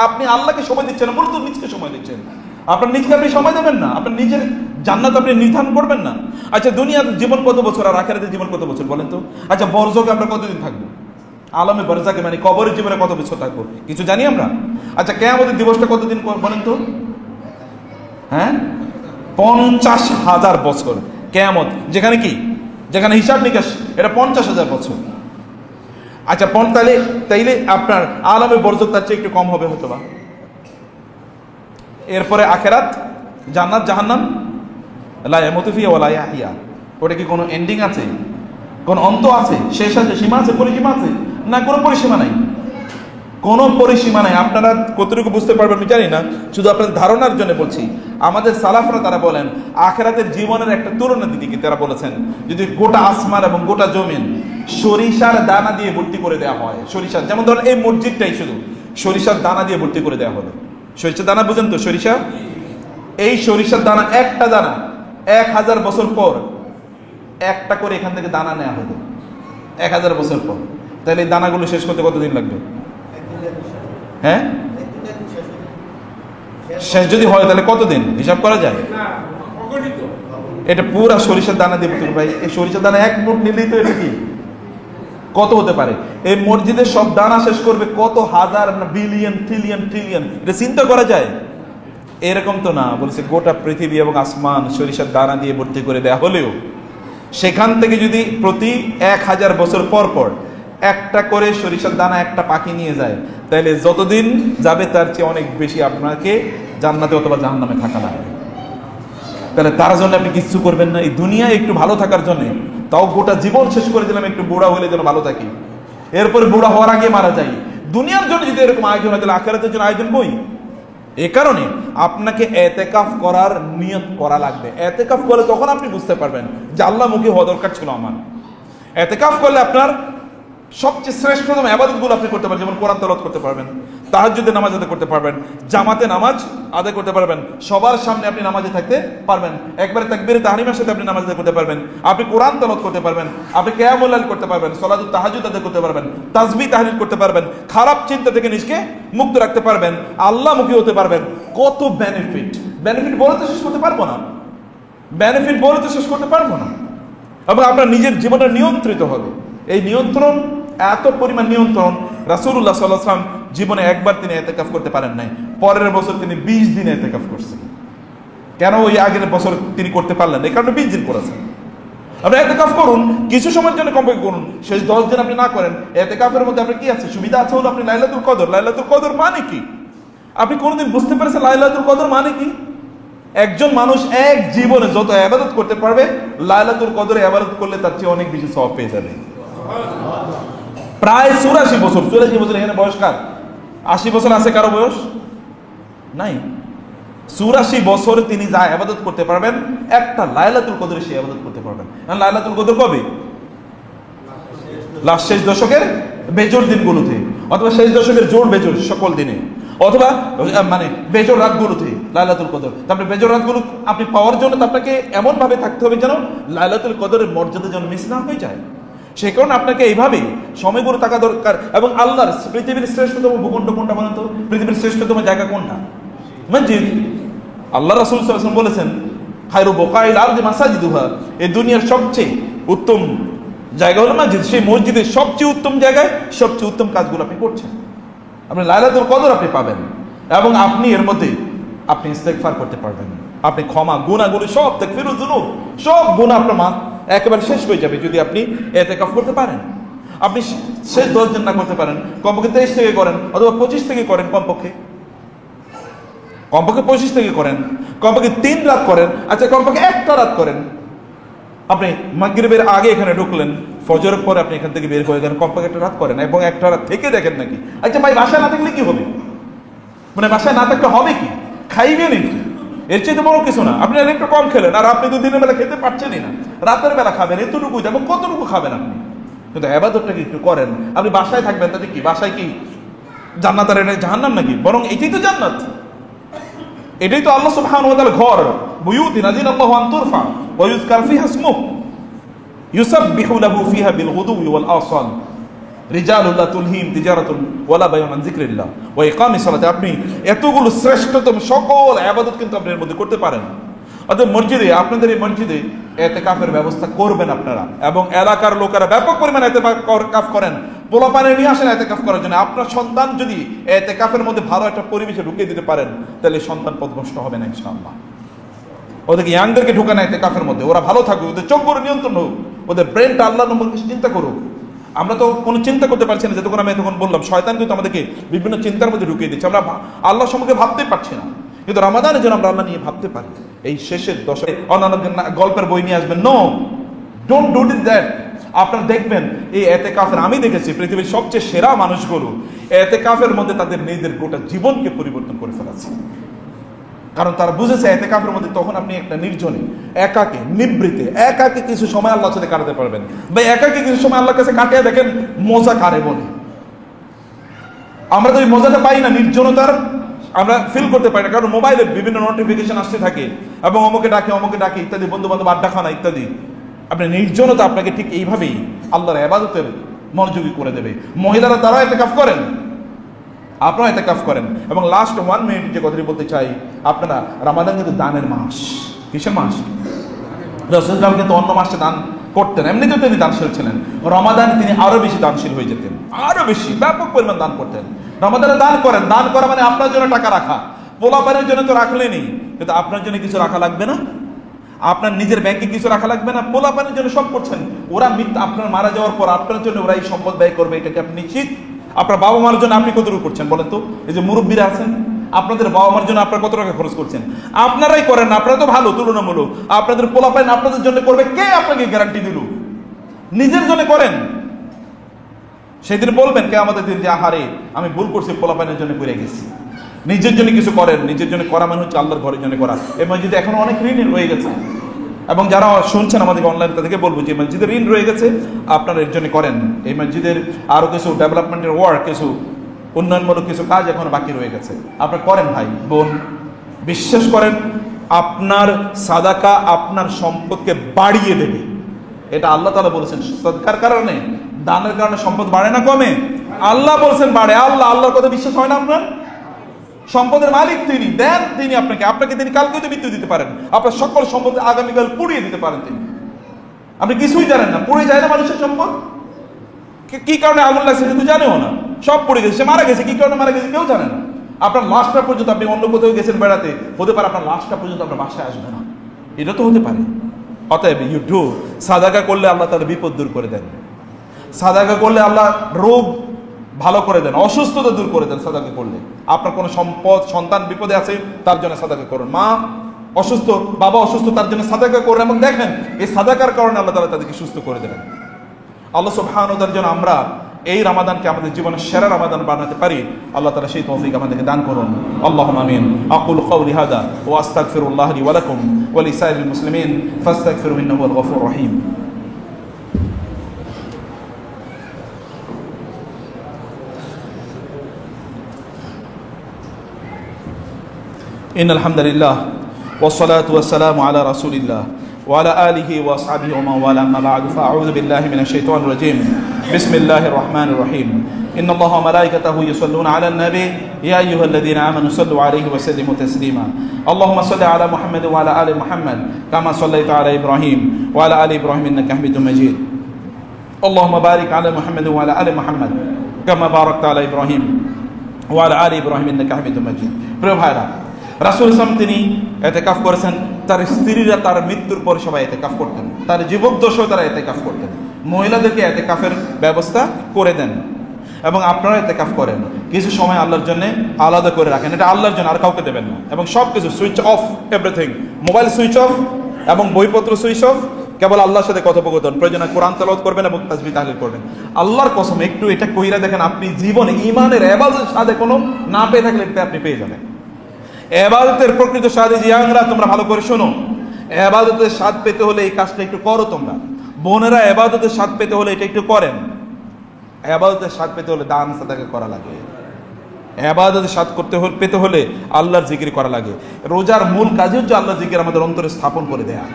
আপনি আল্লাহকে সময় দিচ্ছেন না, মূলত নিজকে সময় দিচ্ছেন। আপনার নিজকে আপনি সময় দেবেন না, আপনার নিজের জান্নাত আপনি নির্ধারণ করবেন না। আচ্ছা দুনিয়ার জীবন কত বছর আর আখিরাতের জীবন কত বছর বলেন তো? আচ্ছা বরজকে আমরা কতদিন থাকবো? আলমে বারজাকে মানে কবরের জীবনে কত বছর থাকবো কিছু জানি আমরা? আচ্ছা কিয়ামতের দিবসটা কতদিন বলেন তো? হ্যাঁ, 50,000 বছর কিয়ামত, যেখানে কি যেখানে হিসাব নিকাশ এটা 50,000 বছর। আচ্ছা তাইলে আপনার আলমে বরজক তার চেয়ে একটু কম হবে হয়তো বা। এরপরে আখেরাত, জান্নাত, জাহান্নাম, লা ইয়ামুতু ফিহা ওয়া লা ইয়াহইয়া, ওটা কি কোনো এন্ডিং আছে, কোন অন্ত আছে, শেষ আছে, সীমা আছে, পরিসীমা আছে? না, কোনো পরিসীমা নাই, কোনো পরিসীমা নাই। আপনারা কতটুকু বুঝতে পারবেন আমি জানি না, শুধু আপনাদের ধারণার জন্য বলছি। আমাদের সালাফরা তারা বলেন আখিরাতের জীবনের একটা তুলনা দিকে তারা বলেছেন, যদি গোটা আসমান এবং গোটা জমিন সরিষার দানা দিয়ে ভর্তি করে দেওয়া হয়, সরিষার, যেমন ধরেন এই মসজিদটাই শুধু সরিষার দানা দিয়ে ভর্তি করে দেওয়া হলো। সরিষার দানা বুঝেন তো, সরিষা, এই সরিষার দানা, একটা দানা 1000 বছর পর একটা করে এখান থেকে দানা নেওয়া হলো 1000 বছর পর, তাহলে এই দানাগুলো শেষ করতে কতদিন লাগবে? হ্যাঁ, শেষ যদি হয় তাহলে কতদিন হিসাব করা যায়? এটা পুরা সরিষার দানা দিয়ে ভর্তি। ভাই, এই সরিষার দানা এক মুঠ নিলেই তো এটা কি কত হতে পারে? এই মসজিদের সব দানা শেষ করবে কত হাজার, বিলিয়ন, ট্রিলিয়ন, ট্রিলিয়ন, এটা চিন্তা করা যায়? এরকম তো না, বলছে গোটা পৃথিবী এবং আসমান সরিষার দানা দিয়ে ভর্তি করে দেয়া হলেও সেখান থেকে যদি প্রতি 1000 বছর পর পর একটা করে সরিষার দানা একটা পাখি নিয়ে যায়, তাহলে যতদিন যাবে তার চেয়ে অনেক বেশি আপনাকে জান্নাতে অথবা জাহান্নামে থাকা লাগবে। তাহলে তার জন্য আপনি কিচ্ছু করবেন না, এই দুনিয়ায় একটু ভালো থাকার জন্য, তাও গোটা জীবন শেষ করে দিলাম একটু বুড়া হলে যেন ভালো থাকি, এরপরে বুড়া হওয়ার আগে মারা যাই। দুনিয়ার জন্য যদি এরকম আয়োজন হয় তাহলে আখিরাতের জন্য আয়োজন কই? এ কারণে আপনাকে এতেকাফ করার নিয়ত করা লাগবে। এতেকাফ করলে তখন আপনি বুঝতে পারবেন যে আল্লাহমুখী হওয়া দরকার ছিল আমার। এতেকাফ করলে আপনার সবচেয়ে শ্রেষ্ঠতম ইবাদতগুলো আপনি করতে পারবেন, যেমন কোরআন তেলাওয়াত করতে পারবেন, তাহাজ্জুদের নামাজ আদায় করতে পারবেন, জামাতে নামাজ আদায় করতে পারবেন, সবার সামনে আপনি নামাজে থাকতে পারবেন, একবারে তাকবীরে তাহরিমার সাথে আপনি নামাজ আদায় করতে পারবেন, আপনি কোরআন তেলাওয়াত করতে পারবেন, আপনি কিয়ামুল লাইল করতে পারবেন, সালাতুত তাহাজ্জুদ আদায় করতে পারবেন, তাসবিহ তাহলিল করতে পারবেন, খারাপ চিন্তা থেকে নিজকে মুক্ত রাখতে পারবেন, আল্লাহমুখী হতে পারবেন। কত বেনিফিট! বেনিফিট বলে তো শেষ করতে পারবো না, বেনিফিট বলে তো শেষ করতে পারবো না। এবং আপনার নিজের জীবনটা নিয়ন্ত্রিত হবে। এই নিয়ন্ত্রণ, এত পরিমাণ নিয়ন্ত্রণ, রাসূলুল্লাহ সাল্লাল্লাহু আলাইহি ওয়াসাল্লাম জীবনে একবার তিনি ইতিকাফ করতে পারেন নাই, পরের বছর তিনি 20 দিন ইতিকাফ করছেন। কেন ওই আগের বছর তিনি করতে পারলেন না? এই কারণে 20 দিন করেছেন। আপনি ইতিকাফ করুন, কিছু সময়ের জন্য কমপক্ষে করুন, শেষ 10 দিন আপনি না করেন। ইতিকাফের মধ্যে আপনার কি আছে? সুবিধা আছে হলো আপনি লাইলাতুল কদর। লাইলাতুল কদর মানে কি? আপনি কোনোদিন বুঝতে পেরেছেন লাইলাতুল কদর মানে কি? একজন মানুষ এক জীবনে যত ইবাদত করতে পারবে, লাইলাতুল কদরে ইবাদত করলে তার চেয়ে অনেক বেশি সওয়াব পেয়ে যাবে। প্রায় 84 বছর, 84 বছর। এখানে বয়স কার? 80 বছর আছে কারো বয়স? নাই। 84 বছর তিনি যা ইবাদত করতে পারবেন, একটা লাইলাতুল কদরে সে ইবাদত করতে পারবেন। লাইলাতুল কদর কবে? লাস্ট শেষ দশকের বেজোড় দিনগুলোতে, অথবা শেষ দশকের জোড় বেজোড় সকল দিনে, অথবা মানে বেজোড় রাতগুলোতে লাইলাতুল কদর। তারপরে বেজোড় রাতগুলো আপনি পাওয়ার জন্য আপনাকে এমন ভাবে থাকতে হবে যেন লাইলাতুল কদরের মর্যাদা যেন মিস না হয়ে যায়। সেই কারণে আপনাকে এইভাবে সময়গুলো থাকা দরকার। এবং আল্লাহর পৃথিবীর শ্রেষ্ঠতম ভূখণ্ড কোনটা বলেন তো? পৃথিবীর শ্রেষ্ঠতম জায়গা কোনটা? মসজিদ। আল্লাহ রাসূল সাল্লাল্লাহু আলাইহি ওয়াসাল্লাম বলেছেন, খায়রু বুকাইল আরদি মাসাজিদুহা, এই দুনিয়ার সবচেয়ে উত্তম জায়গা হলো মসজিদ। সেই মসজিদের সবচেয়ে উত্তম জায়গায় সবচেয়ে উত্তম কাজগুলো আপনি করছেন। আপনি লাইলাতুল কদর আপনি পাবেন, এবং আপনি এর মধ্যে আপনি ইস্তেগফার করতে পারবেন, আপনি ক্ষমা, গুনাহগুলো সব তাকফিরুজ যুনুব, সব গুনাহ আপনার একেবারে শেষ হয়ে যাবে যদি আপনি ইতিকাফ করতে পারেন। আপনি শেষ 10 দিন না করতে পারেন, কমপক্ষে 23 থেকে করেন, অথবা 25 থেকে করেন, কমপক্ষে 25 থেকে করেন, কমপক্ষে 3 রাত করেন, আচ্ছা কমপক্ষে একটা রাত করেন। আপনি মাগরিবের আগে এখানে ঢুকলেন, ফজরের পরে আপনি এখান থেকে বের হয়ে গেলেন, কমপক্ষে একটা রাত করেন, এবং একটা রাত থেকে দেখেন নাকি। আচ্ছা ভাই, বাসায় না থাকলে কি হবে? মানে বাসায় না থাকলে হবে কি? খাইবেন কি? এর চেয়ে বড় কিছু না। আপনি একটু কম খেলেন, আর আপনি তো দিনের বেলা খেতে পারছেনই না, রাতের বেলা খাবেন, এতটুকু এবং কতটুকু খাবেন আপনি? কিন্তু ইবাদতটা কি একটু করেন। আপনি বাসায় থাকবেন, তাতে কি বাসায় কি জান্নাত আর জাহান্নাম নাকি? বরং এটাই তো জান্নাত, এটাই তো আল্লাহ সুবহানাহু ওয়া তাআলার ঘর। বুয়ুতিন আযিনাল্লাহু আন তুরফা ওয়া ইউযকার ফিহা ইসমুহু ইউসাব্বিহু লাহু ফিহা বিল গুদুওয়ি ওয়াল আসাল রিজালুন লা তুলহিম তিজারাতুন ওয়ালা বাইউন আন যিকরিল্লাহ ওয়া ইকামিস সালাত। আপনি এতগুলো শ্রেষ্ঠতম সকল ইবাদত কিন্তু আপনি এর মধ্যে করতে পারেন। অর্থাৎ মসজিদে, আপনাদের এই মসজিদে ইতিকাফের ব্যবস্থা করবেন আপনারা, এবং এলাকার লোকেরা ব্যাপক পরিমাণে ইতিকাফ করেন। পোলাপানে নিয়ে আসেন ইতিকাফ করার জন্য। আপনার সন্তান যদি ইতিকাফের মধ্যে ভালো একটা পরিবেশে ঢুকিয়ে দিতে পারেন, তাহলে সন্তান পথভ্রষ্ট হবে না ইনশাআল্লাহ। ওদেরকে ইয়াংদেরকে ঢুকানো ইতিকাফের মধ্যে, ওরা ভালো থাকুক, ওদের চোখগুলো নিয়ন্ত্রণ হোক, ওদের ব্রেনটা আল্লাহর নম্বর চিন্তা করুক। আমরা তো কোনো চিন্তা করতে পারছি না, যতক্ষণ আমি এতক্ষণ বললাম শয়তান কিন্তু আমাদেরকে বিভিন্ন চিন্তার মধ্যে ঢুকিয়ে দিচ্ছে। আমরা আল্লাহর সম্পর্কে ভাবতেই পারছি না। কিন্তু রমাদানের জন্য আমরা আল্লাহ নিয়ে ভাবতে পারি। এই শেষের দশকে অন্যান্য গল্পের বই নিয়ে আসবেন, নো, ডোন্ট ডু দ্যাট। আপনারা দেখবেন এই এতেকাফের, আমি দেখেছি পৃথিবীর সবচেয়ে সেরা মানুষগুলো এতেকাফের মধ্যে তাদের নিজেদের গোটা জীবনকে পরিবর্তন করে ফেলেছে। কারণ তারা বুঝেছে এতেকাফের মধ্যে তখন আপনি একটা নির্জনে, একাকে, নিবৃতে, একাকে কিছু সময় আল্লাহর সাথে কাটাতে পারবেন। বা একাকে কিছু সময় আল্লাহর কাছে কাটিয়ে দেখেন মজা কারে বলে। আমরা তো এই মজাটা পাই না, নির্জনতার আমরা ফিল করতে পারি না, কারণ মোবাইলে বিভিন্ন নোটিফিকেশন আসতে থাকে এবং অমুকে ডাকে ইত্যাদি, বন্ধু বান্ধব আড্ডা খানা ইত্যাদি। আপনি নির্জনতা আপনাকে ঠিক এইভাবেই আল্লাহর ইবাদতের মনোযোগী করে দেবে। মহিলারা তারাও ইতিকাফ করেন, আপনারা ইতিকাফ করেন। এবং লাস্ট 1 মিনিট যে কথাটি বলতে চাই, আপনারা রমাদান কিন্তু দানের মাস। কিসের মাস? রাসূলুল্লাহ কিন্তু অন্য মাসে দান করতেন, এমনিতেও তিনি দানশীল ছিলেন। রমাদান তিনি আরো বেশি দানশীল হয়ে যেতেন, আরো বেশি ব্যাপক পরিমাণ দান করতেন। রমাদানে দান করেন, দান করা মানে আপনার জন্য টাকা রাখা, পোলাপানের জন্য তো রাখলেনি, কিন্তু আপনার জন্য কিছু রাখা লাগবে না? আপনার নিজের ব্যাংকে কিছু রাখা লাগবে না? পোলাপানের জন্য সব করছেন, ওরা আপনার মারা যাওয়ার পর আপনার জন্য ওরা এই সম্পদ ব্যয় করবে, এটাকে আপনি নিশ্চিত? আপনার বাবা মার জন্য আপনি কতটুকু করছেন বলেন তো? এই যে মুরব্বীরা আছেন, আপনাদের বাবা মার জন্য আপনার কত টাকা খরচ করছেন? আপনারাই করেন না, আপনারা তো ভালো তুলনামূলক। আপনাদের পোলাপান আপনাদের জন্য করবে, কে আপনাকে গ্যারান্টি দিল? নিজের জন্য করেন। সেদিন বলবেন কে আমাদের দিন যে আহারে আমি ভুল করছি, পোলাপানের জন্য করে গেছি। নিজের জন্য কিছু করেন, নিজের জন্য করা মানে হচ্ছে আল্লাহর ঘরের জন্য করা। এই মসজিদে এখন অনেক ঋণ রয়ে গেছে, এবং যারা শুনছেন আমাদেরকে অনলাইন তাদেরকে বলবো যে মসজিদের ঋণ রয়ে গেছে, আপনারা এর জন্য করেন। এই মসজিদের আরো কিছু ডেভেলপমেন্টের ওয়ার্ক, কিছু উন্নয়নমূলক কিছু কাজ এখন বাকি রয়ে গেছে, আপনারা করেন ভাই বোন। বিশ্বাস করেন, আপনার সাদাকা আপনার সম্পদকে বাড়িয়ে দেবে। এটা আল্লাহ তাআলা বলেছেন। সাদকার কারণে, দানের কারণে সম্পদ বাড়ে না কমে? আল্লাহ বলছেন বাড়ে। আল্লাহর কথা বিশ্বাস হয় না আপনার? সম্পদের মালিক তিনি, দেন তিনি আপনাকে তিনি কালকে তো মৃত্যু দিতে পারেন, আপনার সকল সম্পদ আগামীকাল পুড়িয়ে দিতে পারেন তিনি। আপনি কিছুই জানেন না, পুড়ে যায় না মানুষের সম্পদ? কি কারণে আগুন লাগছে কিন্তু জানেও না, সব পড়ে গেছে, সে মারা গেছে, কি কারণে মারা গেছে কেউ জানে না। আপনার লাশটা পর্যন্ত, আপনি অন্য কোথাও গেছেন বেড়াতে, হতে পারে আপনার লাশটা পর্যন্ত আপনার বাসায় আসবে না, এটা তো হতে পারে। অতএব সাদাকা করলে আল্লাহ তাআলা বিপদ দূর করে দেন। সাদাকা করলে আল্লাহ রোগ ভালো করে দেন, অসুস্থতা দূর করে দেন। সাদাকা করলে আপনার কোনো সম্পদ, সন্তান বিপদে আছে, তার জন্য সাদাকা করুন। মা অসুস্থ, বাবা অসুস্থ, তার জন্য সাদাকা করুন, এবং দেখেন এই সাদাকার কারণে আল্লাহ তাআলা তাদেরকে সুস্থ করে দেবেন। আল্লাহ সুবহানাহু ওয়া তাআলা যেন আমরা এই রমাদানকে আমাদের জীবনের সেরা রমাদান বানাতে পারি, আল্লাহ তাআলা সেই তৌফিক আমাদেরকে দান করুন। আল্লাহুম্মা আমিন। আকুলু কওলি হাযা ওয়া আস্তাগফিরুল্লাহ লি ওয়া লাকুম ওয়া লিসাইরিল মুসলিমিন ফাস্তাগফিরুহু ইন্নাহু হুয়াল গফুরুর রহিম। إن الحمد لله والصلاة والسلام على رسول الله وعلى آله وأصحابه ومن والاه، أما بعد، فأعوذ بالله من الشيطان الرجيم. بسم الله الرحمن الرحيم. إن الله وملائكته يصلون على النبي يا أيها الذين آمنوا صلوا عليه وسلموا تسليما. اللهم صل على محمد وعلى آل محمد كما صليت على إبراهيم وعلى آل إبراهيم إنك حميد مجيد. اللهم بارك على محمد وعلى آل محمد كما باركت على إبراهيم وعلى آل إبراهيم إنك حميد مجيد. প্রিয় ভাইরা, রাসূল সাল্লাল্লাহু আলাইহি ওয়াসাল্লাম তিনি ইতিকাফ করেছেন। তার স্ত্রীরা তার মৃত্যুর পর সবাই ইতিকাফ করতেন, তার জীবদ্দশায় তারা ইতিকাফ করতেন। মহিলাদেরকে ইতিকাফের ব্যবস্থা করে দেন, এবং আপনারা ইতিকাফ করেন। কিছু সময় আল্লাহর জন্য আলাদা করে রাখেন, এটা আল্লাহর জন্য, আর কাউকে দেবেন না। এবং সব কিছু switch off, everything, mobile switch off এবং বইপত্র সুইচ অফ, কেবল আল্লাহর সাথে কথোপকথন, প্রয়োজনে কোরআন তেলাওয়াত করবেন এবং তাসবিহ তাহলিল করবেন। আল্লাহর কসম, একটু এটা কইরা দেখেন, আপনি জীবনে ঈমানের ইবাদতের সাথে কোনো না পেয়ে থাকলে এটা আপনি পেয়ে যাবেন। ইবাদতের প্রকৃত স্বাদ, জিয়াংরা তোমরা ভালো করে শোনো, ইবাদতের স্বাদ পেতে হলে এই কাজটা একটু করো তোমরা। বোনেরা, ইবাদতের স্বাদ পেতে হলে এটা একটু করেন। ইবাদতের স্বাদ পেতে হলে দান সাদাকা করা লাগে। ইবাদতের স্বাদ পেতে হলে আল্লাহর জিকির করা লাগে। রোজার মূল কাজই হচ্ছে আল্লাহর জিকির আমাদের অন্তরে স্থাপন করে দেয়া,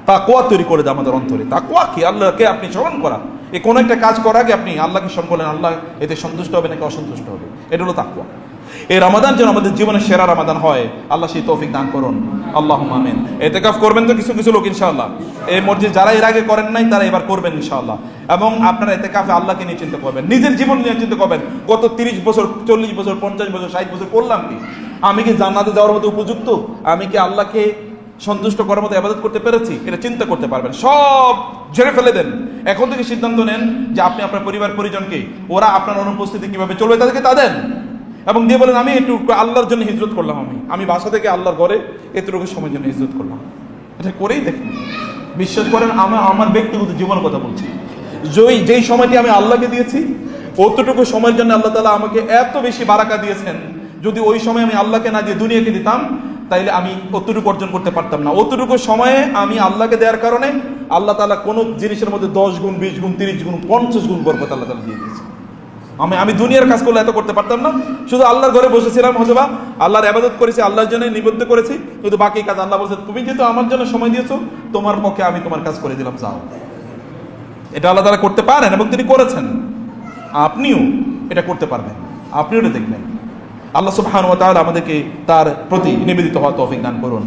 তাকওয়া তৈরি করে দেয় আমাদের অন্তরে। তাকওয়া কি? আল্লাহকে আপনি স্মরণ করা। এই কোনো একটা কাজ করার আগে আপনি আল্লাহকে স্মরণ করলেন, আল্লাহ এতে সন্তুষ্ট হবে নাকি অসন্তুষ্ট হবে, এটা হলো তাকওয়া। এই রমাদান যেন আমাদের জীবনের সেরা রমাদান হয়, আল্লাহ সেই তৌফিক দান করুন। আল্লাহুম্মা আমিন। ইতিকাফ করবেন তো কিছু কিছু লোক ইনশাআল্লাহ, এই মসজিদ যারা এর আগে করেন নাই তারা এবার করবেন ইনশাআল্লাহ। এবং আপনারা ইতিকাফে আল্লাহকে নিয়ে চিন্তা করবেন, নিজের জীবন নিয়ে চিন্তা করবেন। গত 30 বছর, 40 বছর, 50 বছর, 60 বছর করলাম কি? আমি কি জান্নাতে যাওয়ার মতো উপযুক্ত? আমি কি আল্লাহকে সন্তুষ্ট করার মতো ইবাদত করতে পেরেছি? এটা চিন্তা করতে পারবেন। সব ঝেড়ে ফেলে দেন। এখন থেকে সিদ্ধান্ত নেন যে আপনি আপনার পরিবার পরিজনকে, ওরা আপনার অনুপস্থিতি কিভাবে চলবে তাদেরকে তা দেন। এবং দিয়ে বলেন আমি একটু আল্লাহর জন্য হিজরত করলাম, আমি বাসা থেকে আল্লাহর ঘরে এতটুকু সময়ের জন্য হিজরত করলাম। এটা করেই দেখুন, বিশ্বাস করেন আমার ব্যক্তিগত জীবনের কথা বলছি, যেই সময়টি আমি আল্লাহকে দিয়েছি অতটুকু সময়ের জন্য আল্লাহ তাআলা আমাকে এত বেশি বারাকা দিয়েছেন। যদি ওই সময় আমি আল্লাহকে না দিয়ে দুনিয়াকে দিতাম তাইলে আমি অতটুকু অর্জন করতে পারতাম না। অতটুকু সময়ে আমি আল্লাহকে দেওয়ার কারণে আল্লাহ তাআলা কোনো জিনিসের মধ্যে 10 গুণ, 20 গুণ, 30 গুণ, 50 গুণ বরকত আল্লাহ তাআলা দিয়ে দিয়েছে। আমি দুনিয়ার কাজ করলে এত করতে পারতাম না। শুধু আল্লাহর ঘরে বসেছিলাম, হয়তোবা আল্লাহর ইবাদত করেছি, আল্লাহর জন্য নিবদ্ধ করেছি, কিন্তু বাকি কাজ আল্লাহ বলছে তুমি যেহেতু আমার জন্য সময় দিয়েছো, তোমার পক্ষে আমি তোমার কাজ করে দিলাম, যাও। এটা আল্লাহ তাআলা করতে পারেন এবং তিনি করেছেন। আপনিও এটা করতে পারবেন, আপনিও এটা দেখবেন। আল্লাহ সুবহানাহু ওয়া তাআলা আমাদেরকে তার প্রতি নিবেদিত হওয়ার তৌফিক দান করুন।